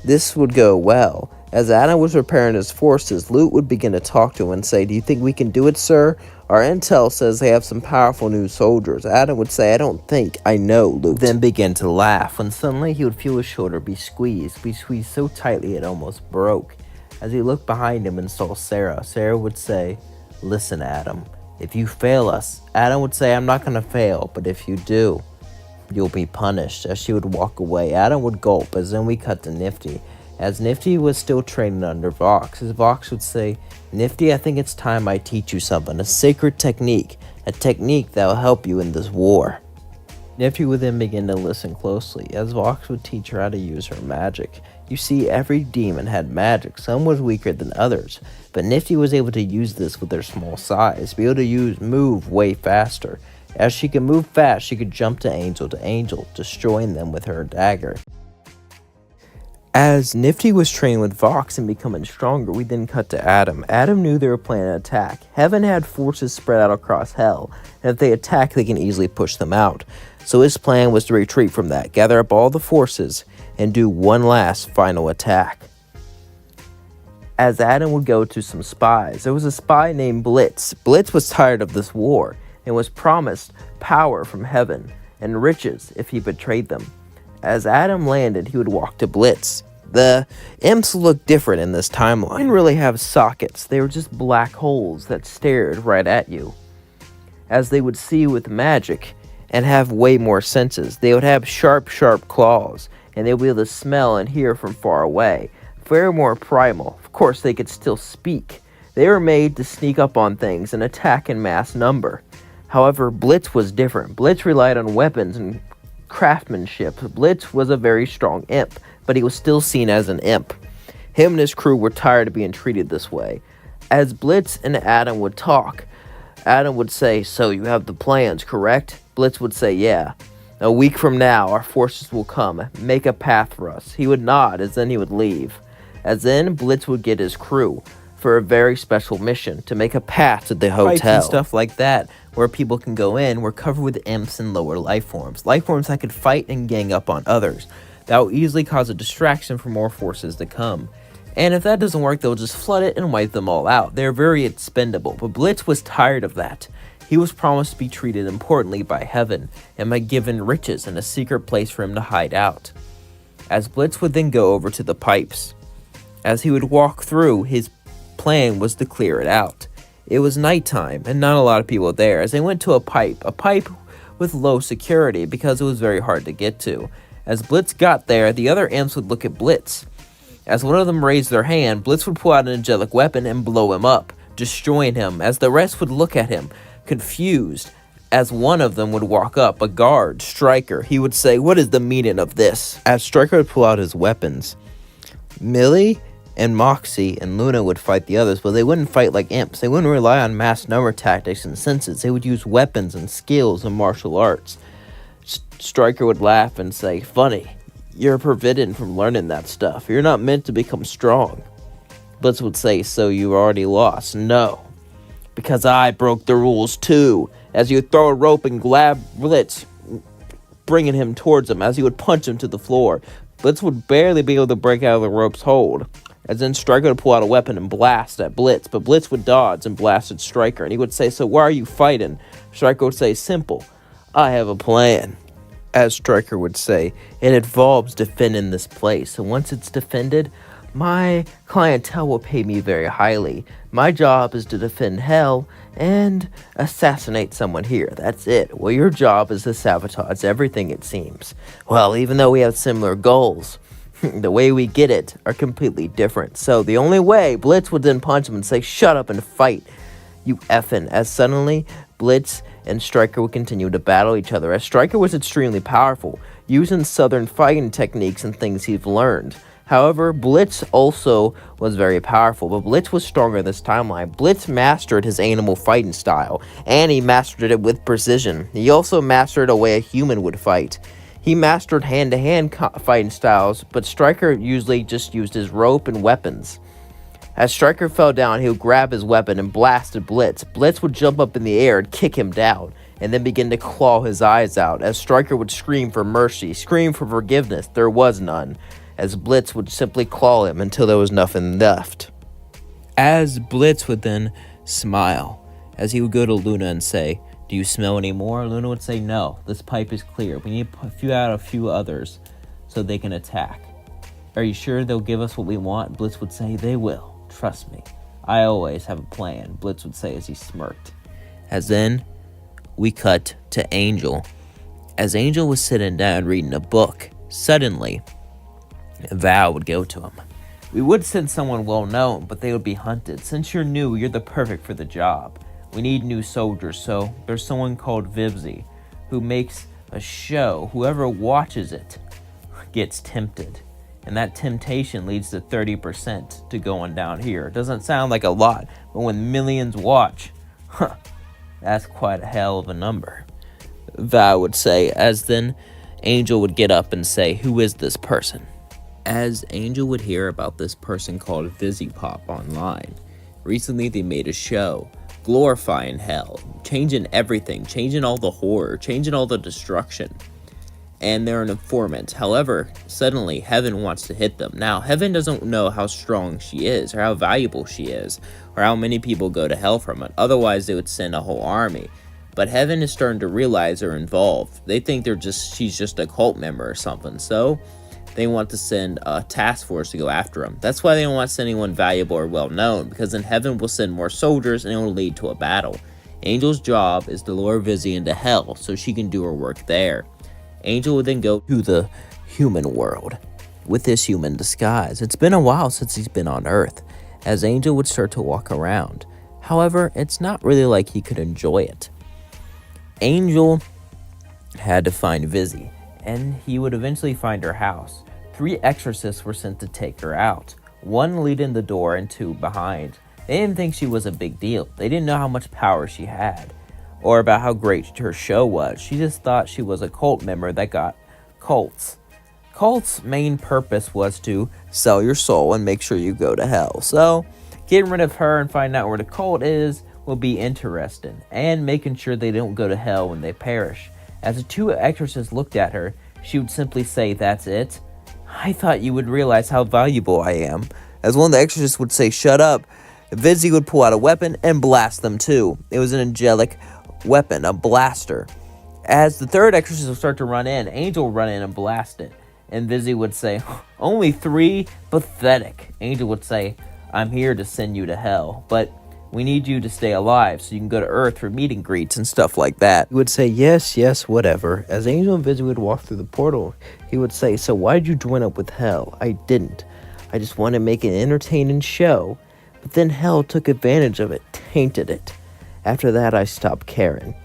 This would go well. As Adam was preparing his forces, Luke would begin to talk to him and say, "Do you think we can do it, sir? Our intel says they have some powerful new soldiers." Adam would say, "I don't think, I know," Luke then began to laugh, when suddenly he would feel his shoulder be squeezed so tightly it almost broke. As he looked behind him and saw Sarah, Sarah would say, "Listen, Adam, if you fail us," Adam would say, "I'm not going to fail, but if you do, you'll be punished." As she would walk away, Adam would gulp, as then we cut to Nifty. As Nifty was still training under Vox, his Vox would say, "Nifty, I think it's time I teach you something, a sacred technique, a technique that will help you in this war." Nifty would then begin to listen closely, as Vox would teach her how to use her magic. You see, every demon had magic, some was weaker than others, but Nifty was able to use this with their small size, be able to move way faster. As she could move fast, she could jump to angel, destroying them with her dagger. As Nifty was training with Vox and becoming stronger, we then cut to Adam. Adam knew they were planning an attack. Heaven had forces spread out across hell, and if they attack, they can easily push them out. So his plan was to retreat from that, gather up all the forces, and do one last final attack. As Adam would go to some spies, there was a spy named Blitz. Blitz was tired of this war, and was promised power from heaven, and riches if he betrayed them. As Adam landed, he would walk to Blitz. The imps looked different in this timeline. They didn't really have sockets. They were just black holes that stared right at you. As they would see with magic and have way more senses. They would have sharp claws, and they would be able to smell and hear from far away. Very more primal. Of course, they could still speak. They were made to sneak up on things and attack in mass number. However, Blitz was different. Blitz relied on weapons and craftsmanship. Blitz was a very strong imp, but he was still seen as an imp. Him and his crew were tired of being treated this way. As Blitz and Adam would talk, Adam would say, "So you have the plans, correct?" Blitz would say, "Yeah. A week from now, our forces will come. Make a path for us." He would nod, as then he would leave. As then, Blitz would get his crew for a very special mission, to make a path to the hotel. Fights and stuff like that, where people can go in, were covered with imps and lower life forms that could fight and gang up on others. That will easily cause a distraction for more forces to come. And if that doesn't work, they'll just flood it and wipe them all out. They're very expendable, but Blitz was tired of that. He was promised to be treated importantly by heaven, and by given riches and a secret place for him to hide out. As Blitz would then go over to the pipes. As he would walk through, his plan was to clear it out. It was nighttime, and not a lot of people there, as they went to a pipe with low security because it was very hard to get to. As Blitz got there, the other imps would look at Blitz. As one of them raised their hand, Blitz would pull out an angelic weapon and blow him up, destroying him, as the rest would look at him, confused. As one of them would walk up, a guard, Stryker, he would say, "What is the meaning of this?" As Stryker would pull out his weapons, Millie and Moxie and Luna would fight the others, but they wouldn't fight like imps. They wouldn't rely on mass number tactics and senses. They would use weapons and skills and martial arts. Stryker would laugh and say, "Funny, you're forbidden from learning that stuff. You're not meant to become strong." Blitz would say, "So you already lost?" "No, because I broke the rules too." As he would throw a rope and grab Blitz, bringing him towards him, as he would punch him to the floor. Blitz would barely be able to break out of the rope's hold. As then Stryker would pull out a weapon and blast at Blitz, but Blitz would dodge and blast at Stryker, and he would say, "So why are you fighting?" Stryker would say, "Simple, I have a plan." As Stryker would say, "It involves defending this place, and once it's defended, my clientele will pay me very highly. My job is to defend hell and assassinate someone here. That's it. Well, your job is to sabotage everything, it seems. Well, even though we have similar goals, The way we get it are completely different. So the only way, Blitz would then punch him and say, shut up and fight, you effing. As suddenly, Blitz and Stryker would continue to battle each other, as Stryker was extremely powerful, using southern fighting techniques and things he'd learned. However, Blitz also was very powerful, but Blitz was stronger in this timeline. Blitz mastered his animal fighting style, and he mastered it with precision. He also mastered a way a human would fight. He mastered hand-to-hand fighting styles, but Stryker usually just used his rope and weapons. As Stryker fell down, he would grab his weapon and blasted Blitz. Blitz would jump up in the air and kick him down, and then begin to claw his eyes out, as Stryker would scream for mercy, scream for forgiveness. There was none, as Blitz would simply claw him until there was nothing left. As Blitz would then smile, as he would go to Luna and say, do you smell any more? Luna would say, no, this pipe is clear. We need a few others so they can attack. Are you sure they'll give us what we want? Blitz would say, they will. Trust me. I always have a plan, Blitz would say as he smirked. As then, we cut to Angel. As Angel was sitting down reading a book, suddenly, Val would go to him. We would send someone well known, but they would be hunted. Since you're new, you're the perfect for the job. We need new soldiers, so there's someone called Vivzy who makes a show. Whoever watches it gets tempted. And that temptation leads to 30% to going down here. It doesn't sound like a lot, but when millions watch, that's quite a hell of a number, Val would say, as then Angel would get up and say, who is this person? As Angel would hear about this person called Vizzy Pop online. Recently they made a show glorifying hell, changing everything, changing all the horror, changing all the destruction. And they're an informant. However, suddenly Heaven wants to hit them. Now, Heaven doesn't know how strong she is, or how valuable she is, or how many people go to hell from it. Otherwise, they would send a whole army. But Heaven is starting to realize they're involved. They think she's just a cult member or something. So they want to send a task force to go after them. That's why they don't want to send anyone valuable or well known, because then Heaven will send more soldiers and it will lead to a battle. Angel's job is to lure Vizzy into hell so she can do her work there. Angel would then go to the human world with his human disguise. It's been a while since he's been on Earth, as Angel would start to walk around. However, it's not really like he could enjoy it. Angel had to find Vizzy, and he would eventually find her house. 3 exorcists were sent to take her out, 1 leading the door and 2 behind. They didn't think she was a big deal. They didn't know how much power she had, or about how great her show was. She just thought she was a cult member that got cults. Cults' main purpose was to sell your soul and make sure you go to hell. So, getting rid of her and finding out where the cult is will be interesting, and making sure they don't go to hell when they perish. As the 2 exorcists looked at her, she would simply say, that's it? I thought you would realize how valuable I am. As one of the exorcists would say, shut up, Vizzy would pull out a weapon and blast them too. It was an angelic weapon, a blaster. As the 3rd exorcist would start to run in, Angel would run in and blast it. And Vizzy would say, only 3? Pathetic. Angel would say, I'm here to send you to hell, but we need you to stay alive so you can go to Earth for meet and greets and stuff like that. He would say, yes, yes, whatever. As Angel and Vizzy would walk through the portal, he would say, so why did you join up with hell? I didn't. I just wanted to make an entertaining show. But then hell took advantage of it, tainted it. After that, I stopped caring.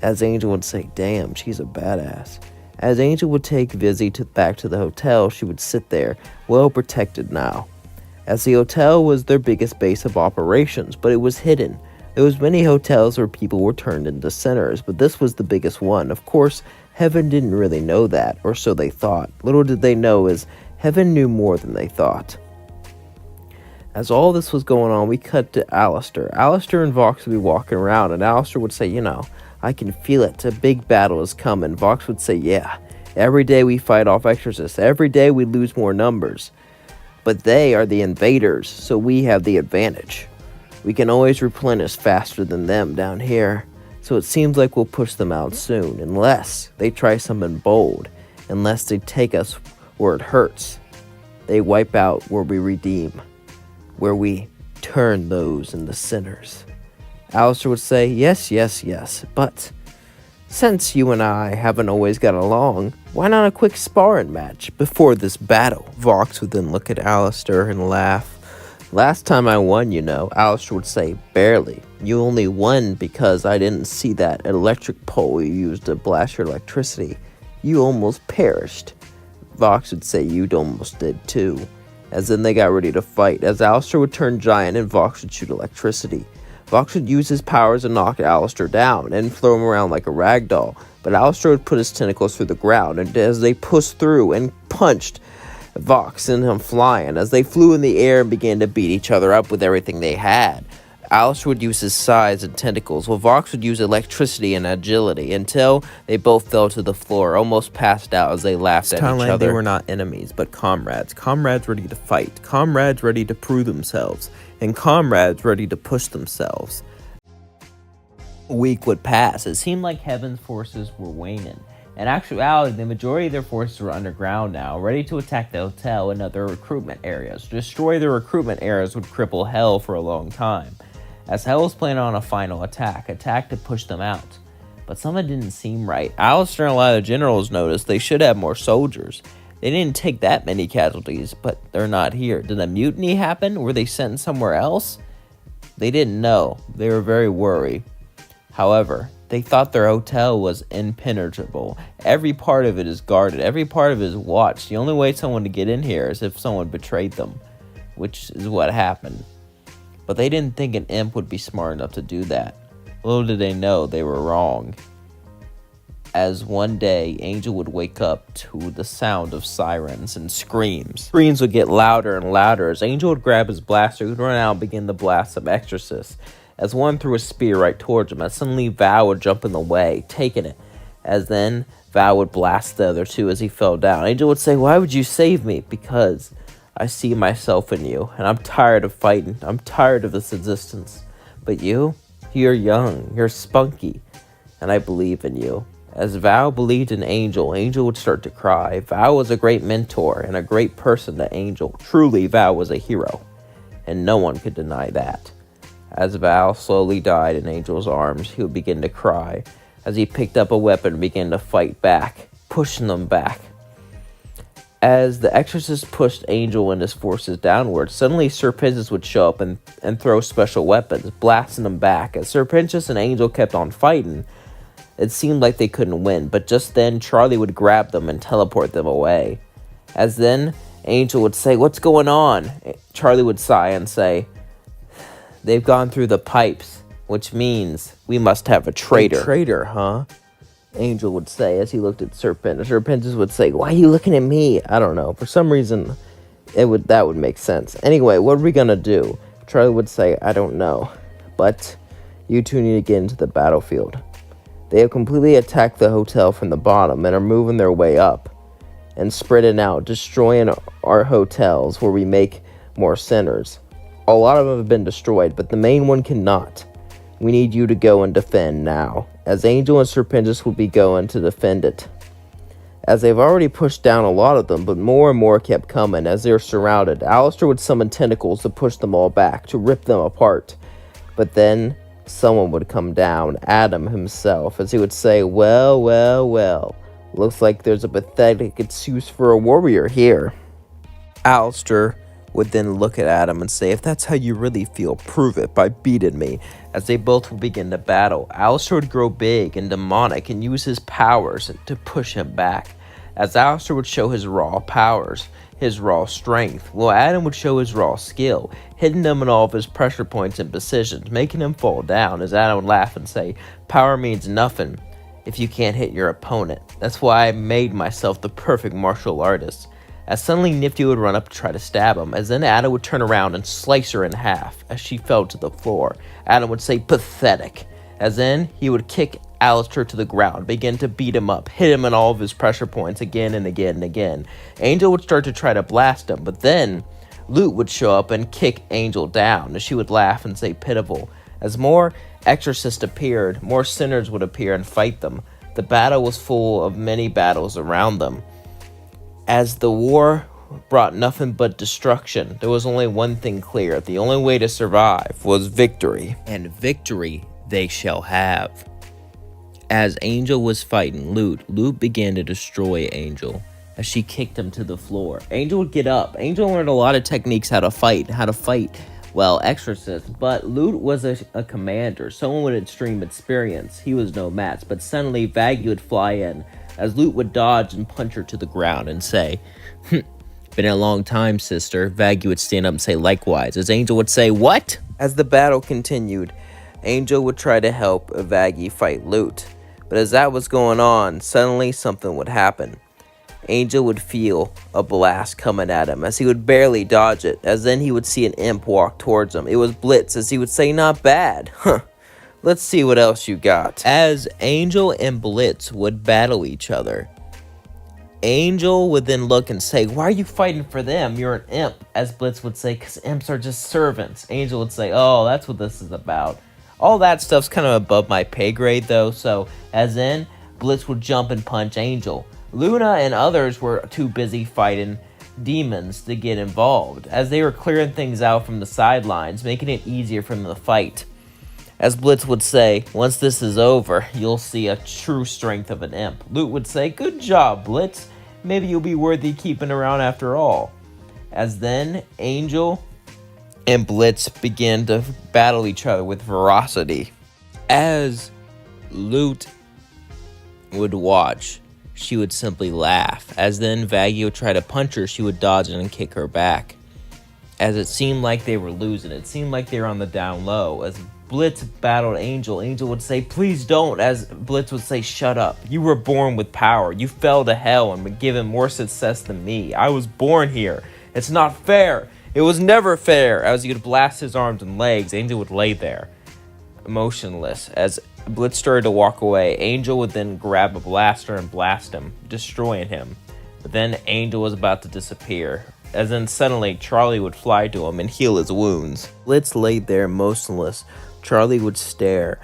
As Angel would say, damn, she's a badass. As Angel would take Vizzy back to the hotel, she would sit there, well protected now. As the hotel was their biggest base of operations, but it was hidden. There was many hotels where people were turned into sinners, but this was the biggest one. Of course, Heaven didn't really know that, or so they thought. Little did they know is Heaven knew more than they thought. As all this was going on, we cut to Alistair. Alistair and Vox would be walking around, and Alistair would say, I can feel it. A big battle is coming. Vox would say, yeah. Every day we fight off exorcists. Every day we lose more numbers. But they are the invaders, so we have the advantage. We can always replenish faster than them down here. So it seems like we'll push them out soon, unless they try something bold. Unless they take us where it hurts. They wipe out where we redeem. Where we turn those into sinners. Alistair would say, yes, yes, yes, but Since you and I haven't always got along, why not a quick sparring match before this battle? Vox would then look at Alistair and laugh. Last time I won, Alistair would say, barely. You only won because I didn't see that electric pole you used to blast your electricity. You almost perished. Vox would say you almost did too. As then they got ready to fight, as Alistair would turn giant and Vox would shoot electricity. Vox would use his powers to knock Alistair down and throw him around like a rag doll, but Alistair would put his tentacles through the ground, and as they pushed through and punched, Vox sent him flying as they flew in the air and began to beat each other up with everything they had. Alistair would use his size and tentacles, while Vox would use electricity and agility, until they both fell to the floor, almost passed out as they laughed at each other. They were not enemies, but comrades. Comrades ready to fight. Comrades ready to prove themselves. And comrades ready to push themselves. A week would pass. It seemed like Heaven's forces were waning. In actuality, the majority of their forces were underground now, ready to attack the hotel and other recruitment areas. To destroy the recruitment areas would cripple Hell for a long time, as Hell was planning on a final attack to push them out. But something didn't seem right. Alistair and a lot of the generals noticed they should have more soldiers. They didn't take that many casualties, but they're not here. Did a mutiny happen? Were they sent somewhere else? They didn't know. They were very worried. However, they thought their hotel was impenetrable. Every part of it is guarded. Every part of it is watched. The only way someone to get in here is if someone betrayed them, which is what happened. But they didn't think an imp would be smart enough to do that. Little did they know they were wrong. As one day, Angel would wake up to the sound of sirens and screams. Screams would get louder and louder as Angel would grab his blaster, he'd run out and begin to blast some exorcists. As one threw a spear right towards him, as suddenly Val would jump in the way, taking it. As then, Val would blast the other two as he fell down. Angel would say, "Why would you save me?" "Because I see myself in you, and I'm tired of fighting. I'm tired of this existence. But you're young, you're spunky, and I believe in you." As Val believed in Angel, Angel would start to cry. Val was a great mentor and a great person to Angel. Truly, Val was a hero, and no one could deny that. As Val slowly died in Angel's arms, he would begin to cry as he picked up a weapon and began to fight back, pushing them back. As the exorcist pushed Angel and his forces downward, suddenly Sir Pentious would show up and throw special weapons, blasting them back. As Sir Pentious and Angel kept on fighting, it seemed like they couldn't win, but just then Charlie would grab them and teleport them away. As then Angel would say, "What's going on?" Charlie would sigh and say, "They've gone through the pipes, which means we must have a traitor." "A traitor, huh?" Angel would say as he looked at Sir Pentious. Sir Pentious would say, "Why are you looking at me?" I don't know. For some reason, that would make sense. "Anyway, what are we gonna do?" Charlie would say, "I don't know. But you two need to get into the battlefield. They have completely attacked the hotel from the bottom and are moving their way up and spreading out, destroying our hotels where we make more centers. A lot of them have been destroyed, but the main one cannot. We need you to go and defend now." As Angel and Sir Pentious would be going to defend it. As they've already pushed down a lot of them, but more and more kept coming as they were surrounded. Alistair would summon tentacles to push them all back, to rip them apart. But then someone would come down, Adam himself, as he would say, well, looks like there's a pathetic excuse for a warrior here." Alistair would then look at Adam and say, "If that's how you really feel, prove it by beating me." As they both would begin to battle, Alistair would grow big and demonic and use his powers to push him back. As Alistair would show his raw powers, his raw strength, while Adam would show his raw skill, hitting him in all of his pressure points and positions, making him fall down. As Adam would laugh and say, "Power means nothing if you can't hit your opponent. That's why I made myself the perfect martial artist." As suddenly Nifty would run up to try to stab him, as then Adam would turn around and slice her in half as she fell to the floor. Adam would say, "Pathetic." As then he would kick Alistair to the ground, begin to beat him up, hit him in all of his pressure points again and again and again. Angel would start to try to blast him, but then Lute would show up and kick Angel down, as she would laugh and say, "Pitiful." As more exorcists appeared, more sinners would appear and fight them. The battle was full of many battles around them. As the war brought nothing but destruction, there was only one thing clear. The only way to survive was victory. And victory they shall have. As Angel was fighting Loot began to destroy Angel as she kicked him to the floor. Angel would get up. Angel learned a lot of techniques how to fight, well, exorcists, but Loot was a commander, someone with extreme experience. He was no match, but suddenly Vaggie would fly in, as Loot would dodge and punch her to the ground and say, "Been a long time, sister." Vaggie would stand up and say likewise, as Angel would say, "What?" As the battle continued, Angel would try to help Vaggie fight Loot, but as that was going on, suddenly something would happen. Angel would feel a blast coming at him as he would barely dodge it, as then he would see an imp walk towards him. It was Blitz, as he would say, "Not bad. Let's see what else you got." As Angel and Blitz would battle each other, Angel would then look and say, "Why are you fighting for them? You're an imp." As Blitz would say, "Because imps are just servants." Angel would say, "Oh, that's what this is about." All that stuff's kind of above my pay grade, though, so as in, Blitz would jump and punch Angel. Luna and others were too busy fighting demons to get involved, as they were clearing things out from the sidelines, making it easier for them to fight. As Blitz would say, "Once this is over, you'll see a true strength of an imp." Loot would say, "Good job, Blitz. Maybe you'll be worthy keeping around after all." As then, Angel and Blitz began to battle each other with ferocity. As Loot would watch, she would simply laugh. As then Vaggie would try to punch her, she would dodge it and kick her back. As it seemed like they were losing, it seemed like they were on the down low. As Blitz battled Angel, Angel would say, "Please don't." As Blitz would say, "Shut up. You were born with power. You fell to hell and were given more success than me. I was born here. It's not fair. It was never fair." As he would blast his arms and legs, Angel would lay there, motionless. As Blitz started to walk away, Angel would then grab a blaster and blast him, destroying him. But then Angel was about to disappear, as then suddenly Charlie would fly to him and heal his wounds. Blitz laid there motionless. Charlie would stare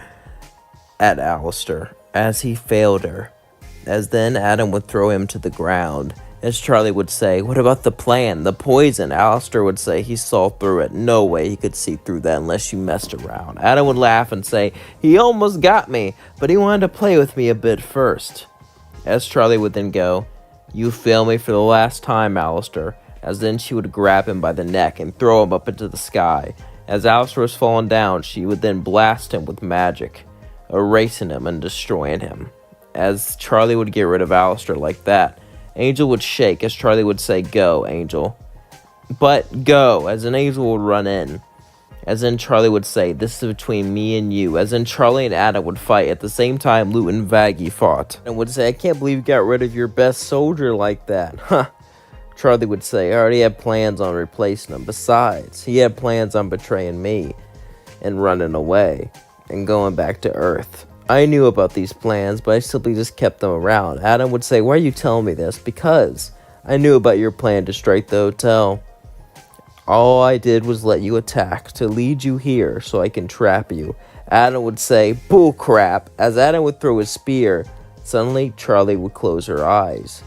at Alistair as he failed her, as then Adam would throw him to the ground. As Charlie would say, "What about the plan, the poison?" Alistair would say he saw through it. No way he could see through that unless you messed around. Adam would laugh and say, "He almost got me, but he wanted to play with me a bit first." As Charlie would then go, "You fail me for the last time, Alistair." As then she would grab him by the neck and throw him up into the sky. As Alistair was falling down, she would then blast him with magic, erasing him and destroying him. As Charlie would get rid of Alistair like that, Angel would shake as Charlie would say, "Go, Angel." But go, as an Angel would run in. As in Charlie would say, "This is between me and you." As in Charlie and Adam would fight. At the same time, Loot and Vaggie fought. And would say, "I can't believe you got rid of your best soldier like that." Charlie would say, "I already had plans on replacing him. Besides, he had plans on betraying me and running away and going back to Earth. I knew about these plans, but I simply just kept them around." Adam would say, "Why are you telling me this?" "Because I knew about your plan to strike the hotel. All I did was let you attack to lead you here so I can trap you." Adam would say, "Bull crap." As Adam would throw his spear, suddenly Charlie would close her eyes.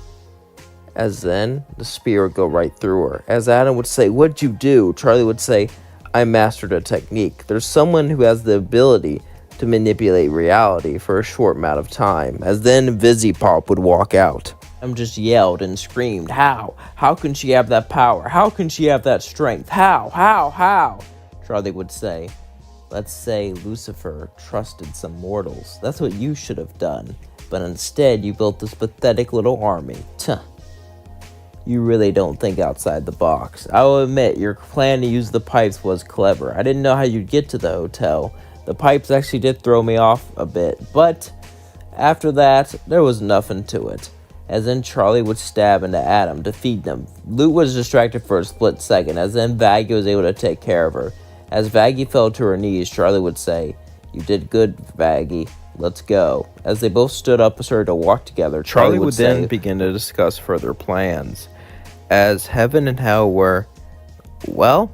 As then the spear would go right through her. As Adam would say, "What'd you do?" Charlie would say, "I mastered a technique. There's someone who has the ability to manipulate reality for a short amount of time." As then Vizzy-Pop would walk out. Adam just yelled and screamed, "How? How can she have that power? How can she have that strength? How? Charlie would say, "Let's say Lucifer trusted some mortals. That's what you should have done. But instead you built this pathetic little army. Tuh. You really don't think outside the box. I will admit, your plan to use the pipes was clever. I didn't know how you'd get to the hotel. The pipes actually did throw me off a bit, but after that, there was nothing to it." As then Charlie would stab into Adam, defeating him. Loot was distracted for a split second, as then Vaggie was able to take care of her. As Vaggie fell to her knees, Charlie would say, "You did good, Vaggie. Let's go." As they both stood up and started to walk together, Charlie would then begin to discuss further plans. As heaven and hell were, well,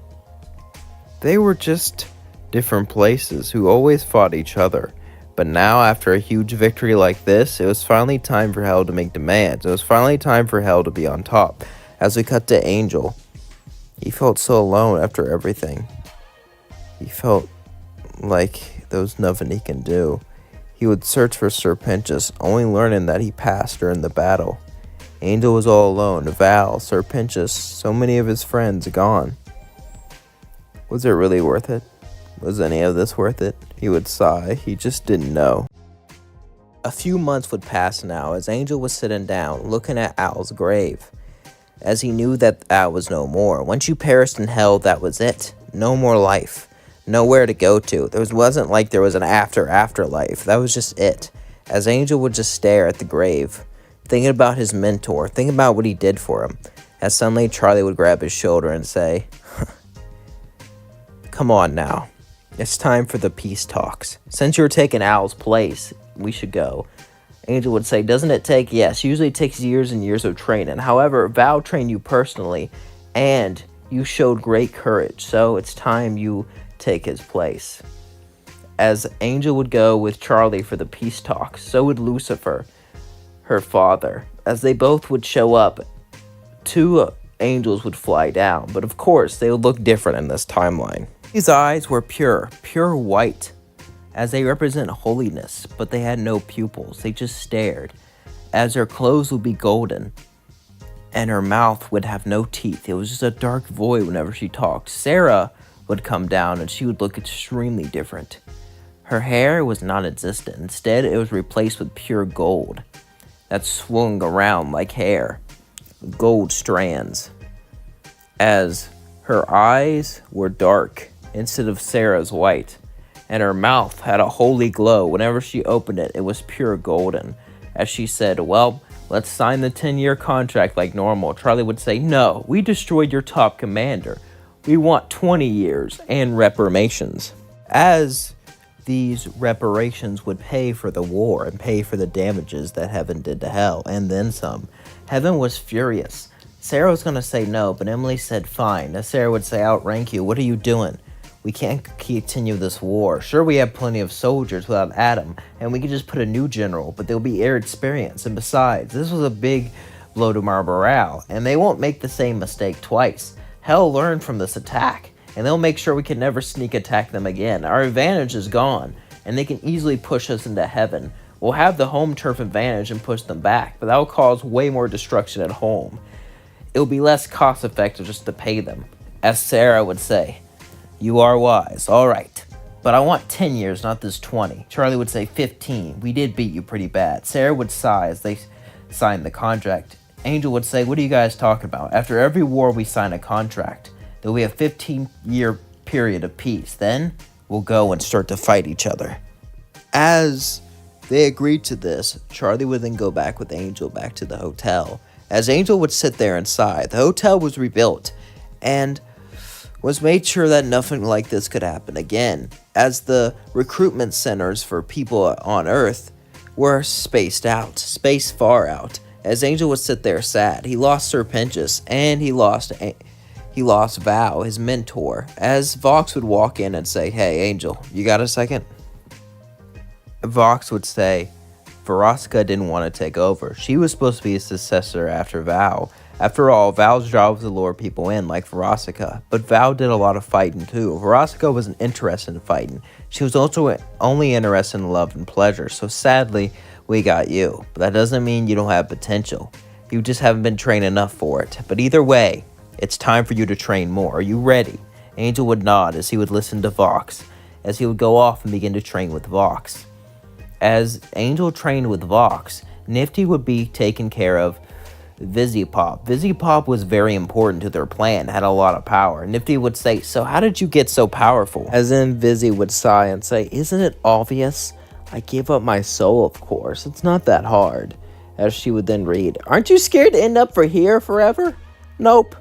they were just different places who always fought each other. But now, after a huge victory like this, it was finally time for hell to make demands. It was finally time for hell to be on top. As we cut to Angel, he felt so alone after everything. He felt like there was nothing he can do. He would search for Sir Pentious, only learning that he passed during the battle. Angel was all alone. Val, Sir Pentious, so many of his friends gone. Was it really worth it? Was any of this worth it? He would sigh. He just didn't know. A few months would pass now as Angel was sitting down, looking at Al's grave, as he knew that Al was no more. Once you perished in hell, that was it. No more life. Nowhere to go to. Wasn't like there was an afterlife. That was just it. As Angel would just stare at the grave, thinking about his mentor, thinking about what he did for him, as suddenly Charlie would grab his shoulder and say, "Come on now. It's time for the peace talks. Since you're taking Al's place, we should go." Angel would say, "Doesn't it take?" "Yes, usually it takes years and years of training. However, Val trained you personally, and you showed great courage, so it's time you take his place." As Angel would go with Charlie for the peace talks, so would Lucifer, her father. As they both would show up, two angels would fly down, but of course they would look different in this timeline. His eyes were pure white, as they represent holiness, but they had no pupils. They just stared, as her clothes would be golden, and her mouth would have no teeth. It was just a dark void whenever she talked. Sarah would come down, and she would look extremely different. Her hair was non-existent. Instead, it was replaced with pure gold that swung around like hair, gold strands, as her eyes were dark instead of Sarah's white, and her mouth had a holy glow. Whenever she opened it, it was pure golden. As she said, "Well, let's sign the 10-year contract like normal." Charlie would say, "No, we destroyed your top commander. We want 20 years and reparations." As these reparations would pay for the war and pay for the damages that heaven did to hell, and then some. Heaven was furious. Sarah was going to say no, but Emily said fine. As Sarah would say, "Outrank you, what are you doing? We can't continue this war. Sure, we have plenty of soldiers without Adam, and we could just put a new general, but they'll be inexperienced. And besides, this was a big blow to our morale, and they won't make the same mistake twice. Hell learned from this attack, and they'll make sure we can never sneak attack them again. Our advantage is gone, and they can easily push us into heaven. We'll have the home turf advantage and push them back, but that will cause way more destruction at home. It'll be less cost effective just to pay them." As Sarah would say, "You are wise. All right. But I want 10 years, not this 20. Charlie would say 15. "We did beat you pretty bad." Sarah would sigh as they signed the contract. Angel would say, "What are you guys talking about? After every war we sign a contract. There'll be a 15-year period of peace. Then we'll go and start to fight each other." As they agreed to this, Charlie would then go back with Angel back to the hotel. As Angel would sit there and sigh, the hotel was rebuilt and was made sure that nothing like this could happen again, as the recruitment centers for people on Earth were spaced far out. As Angel would sit there sad, he lost Sir Pentious, and he lost Val, his mentor, as Vox would walk in and say, "Hey, Angel, you got a second?" Vox would say, Veronica didn't want to take over. She was supposed to be a successor after Val. After all, Val's job was to lure people in like Veronica, but Val did a lot of fighting too. Veronica wasn't interested in fighting. She was also only interested in love and pleasure, so sadly, we got you. But that doesn't mean you don't have potential. You just haven't been trained enough for it. But either way, it's time for you to train more. Are you ready? Angel would nod as he would listen to Vox, as he would go off and begin to train with Vox. As Angel trained with Vox, Nifty would be taken care of Vizipop. Vizipop was very important to their plan, had a lot of power. Nifty would say, "So how did you get so powerful?" As then Vizzy would sigh and say, "Isn't it obvious? I gave up my soul, of course. It's not that hard." As she would then read, "Aren't you scared to end up for here forever?" "Nope.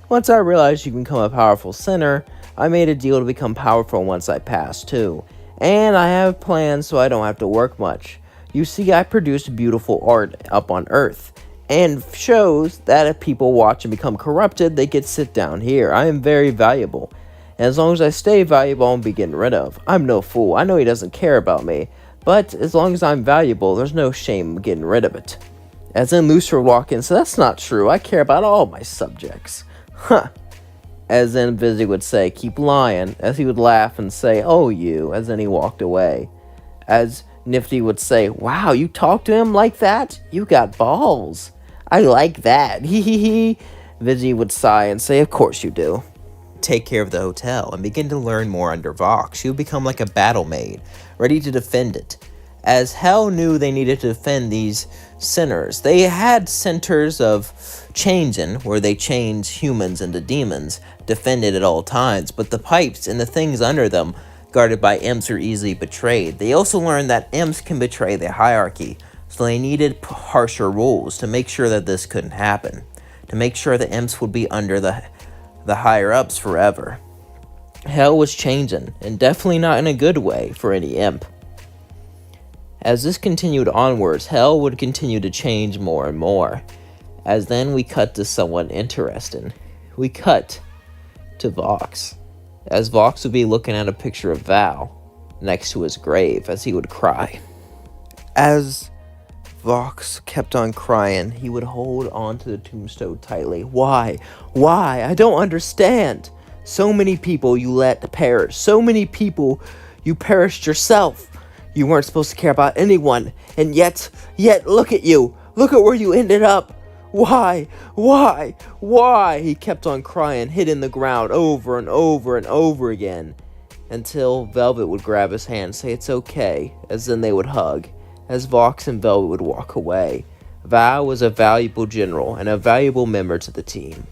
Once I realized you can become a powerful sinner, I made a deal to become powerful once I passed too. And I have plans so I don't have to work much. You see, I produce beautiful art up on Earth, and shows that if people watch and become corrupted, they get sit down here. I am very valuable. And as long as I stay valuable, I won't be getting rid of. I'm no fool. I know he doesn't care about me. But as long as I'm valuable, there's no shame in getting rid of it." As then Lucifer would walk in, "So that's not true. I care about all my subjects." "Huh." As then Vizzy would say, "Keep lying," as he would laugh and say, "Oh, you," as then he walked away. As Nifty would say, "Wow, you talk to him like that? You got balls. I like that. Hee hee hee." Vizzy would sigh and say, "Of course you do." Take care of the hotel and begin to learn more under Vox. She would become like a battle maid, ready to defend it. As Hell knew they needed to defend these centers, they had centers of changing, where they change humans into demons, defended at all times, but the pipes and the things under them, guarded by imps, are easily betrayed. They also learned that imps can betray the hierarchy, so they needed harsher rules to make sure that this couldn't happen, to make sure the imps would be under the higher-ups forever. Hell was changing, and definitely not in a good way for any imp. As this continued onwards, Hell would continue to change more and more. As then we cut to someone interesting. We cut to Vox. As Vox would be looking at a picture of Val next to his grave as he would cry. As Vox kept on crying, he would hold onto the tombstone tightly. Why? Why? I don't understand. So many people you let perish. So many people you perished yourself. You weren't supposed to care about anyone. And yet, look at you. Look at where you ended up. Why? Why? Why? He kept on crying, hitting the ground over and over and over again, until Velvet would grab his hand and say it's okay, as then they would hug, as Vox and Velvet would walk away. Val was a valuable general and a valuable member to the team.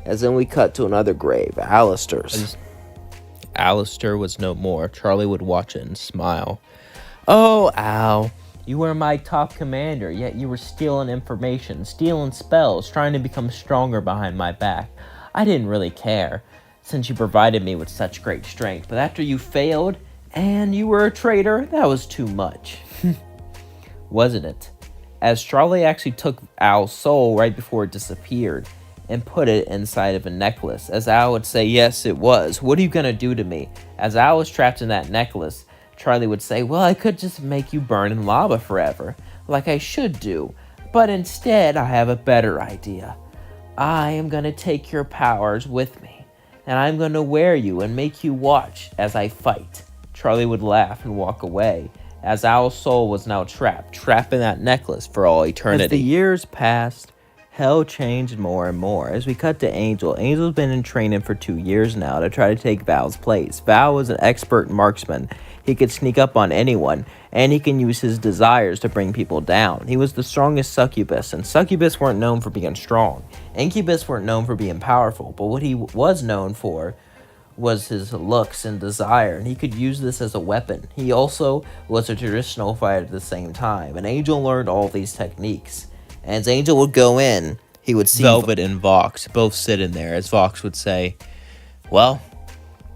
As then we cut to another grave, Alistair's. Alistair was no more. Charlie would watch it and smile. "Oh, Al, you were my top commander, yet you were stealing information, stealing spells, trying to become stronger behind my back. I didn't really care, since you provided me with such great strength, but after you failed, and you were a traitor, that was too much." Wasn't it? As Charlie actually took Al's soul right before it disappeared, and put it inside of a necklace, as Al would say, "Yes, it was. What are you gonna do to me?" As Al was trapped in that necklace, Charlie would say, "Well, I could just make you burn in lava forever, like I should do. But instead, I have a better idea. I am going to take your powers with me, and I'm going to wear you and make you watch as I fight." Charlie would laugh and walk away, as Al's soul was now trapped in that necklace for all eternity. As the years passed, Hell changed more and more. As we cut to Angel, Angel's been in training for 2 years now to try to take Val's place. Val was an expert marksman. He could sneak up on anyone, and he can use his desires to bring people down. He was the strongest succubus, and succubus weren't known for being strong. Incubus weren't known for being powerful, but what he was known for was his looks and desire, and he could use this as a weapon. He also was a traditional fighter at the same time, and Angel learned all these techniques. And as Angel would go in, he would see Velvet and Vox both sitting there, as Vox would say, "Well,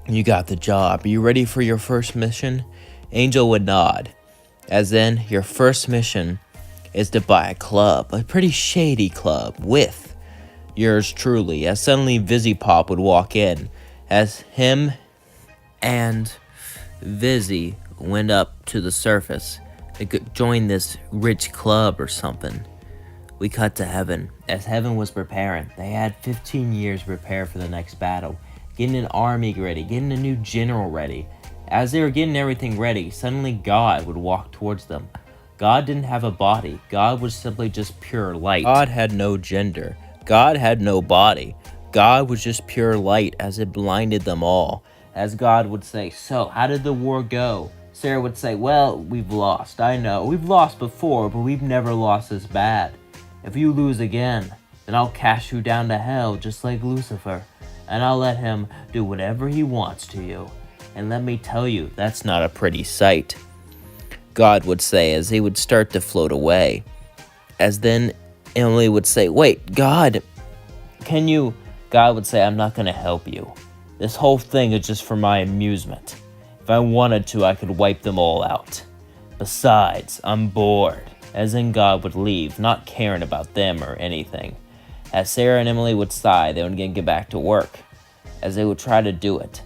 you got the job. Are you ready for your first mission?" Angel would nod, as then your first mission is to buy a club, a pretty shady club, with yours truly. As suddenly Vizzy Pop would walk in, as him and Vizzy went up to the surface to join this rich club or something. We cut to Heaven. As Heaven was preparing, they had 15 years to prepare for the next battle, getting an army ready, getting a new general ready. As they were getting everything ready, suddenly God would walk towards them. God didn't have a body. God was simply just pure light. God had no gender. God had no body. God was just pure light, as it blinded them all. As God would say, "So, how did the war go?" Sarah would say, "Well, we've lost. I know. We've lost before, but we've never lost as bad. If you lose again, then I'll cast you down to hell just like Lucifer, and I'll let him do whatever he wants to you. And let me tell you, that's not a pretty sight," God would say, as he would start to float away. As then Emily would say, "Wait, God, can you?" God would say, "I'm not going to help you. This whole thing is just for my amusement. If I wanted to, I could wipe them all out. Besides, I'm bored." As then God would leave, not caring about them or anything. As Sarah and Emily would sigh, they would again get back to work, as they would try to do it.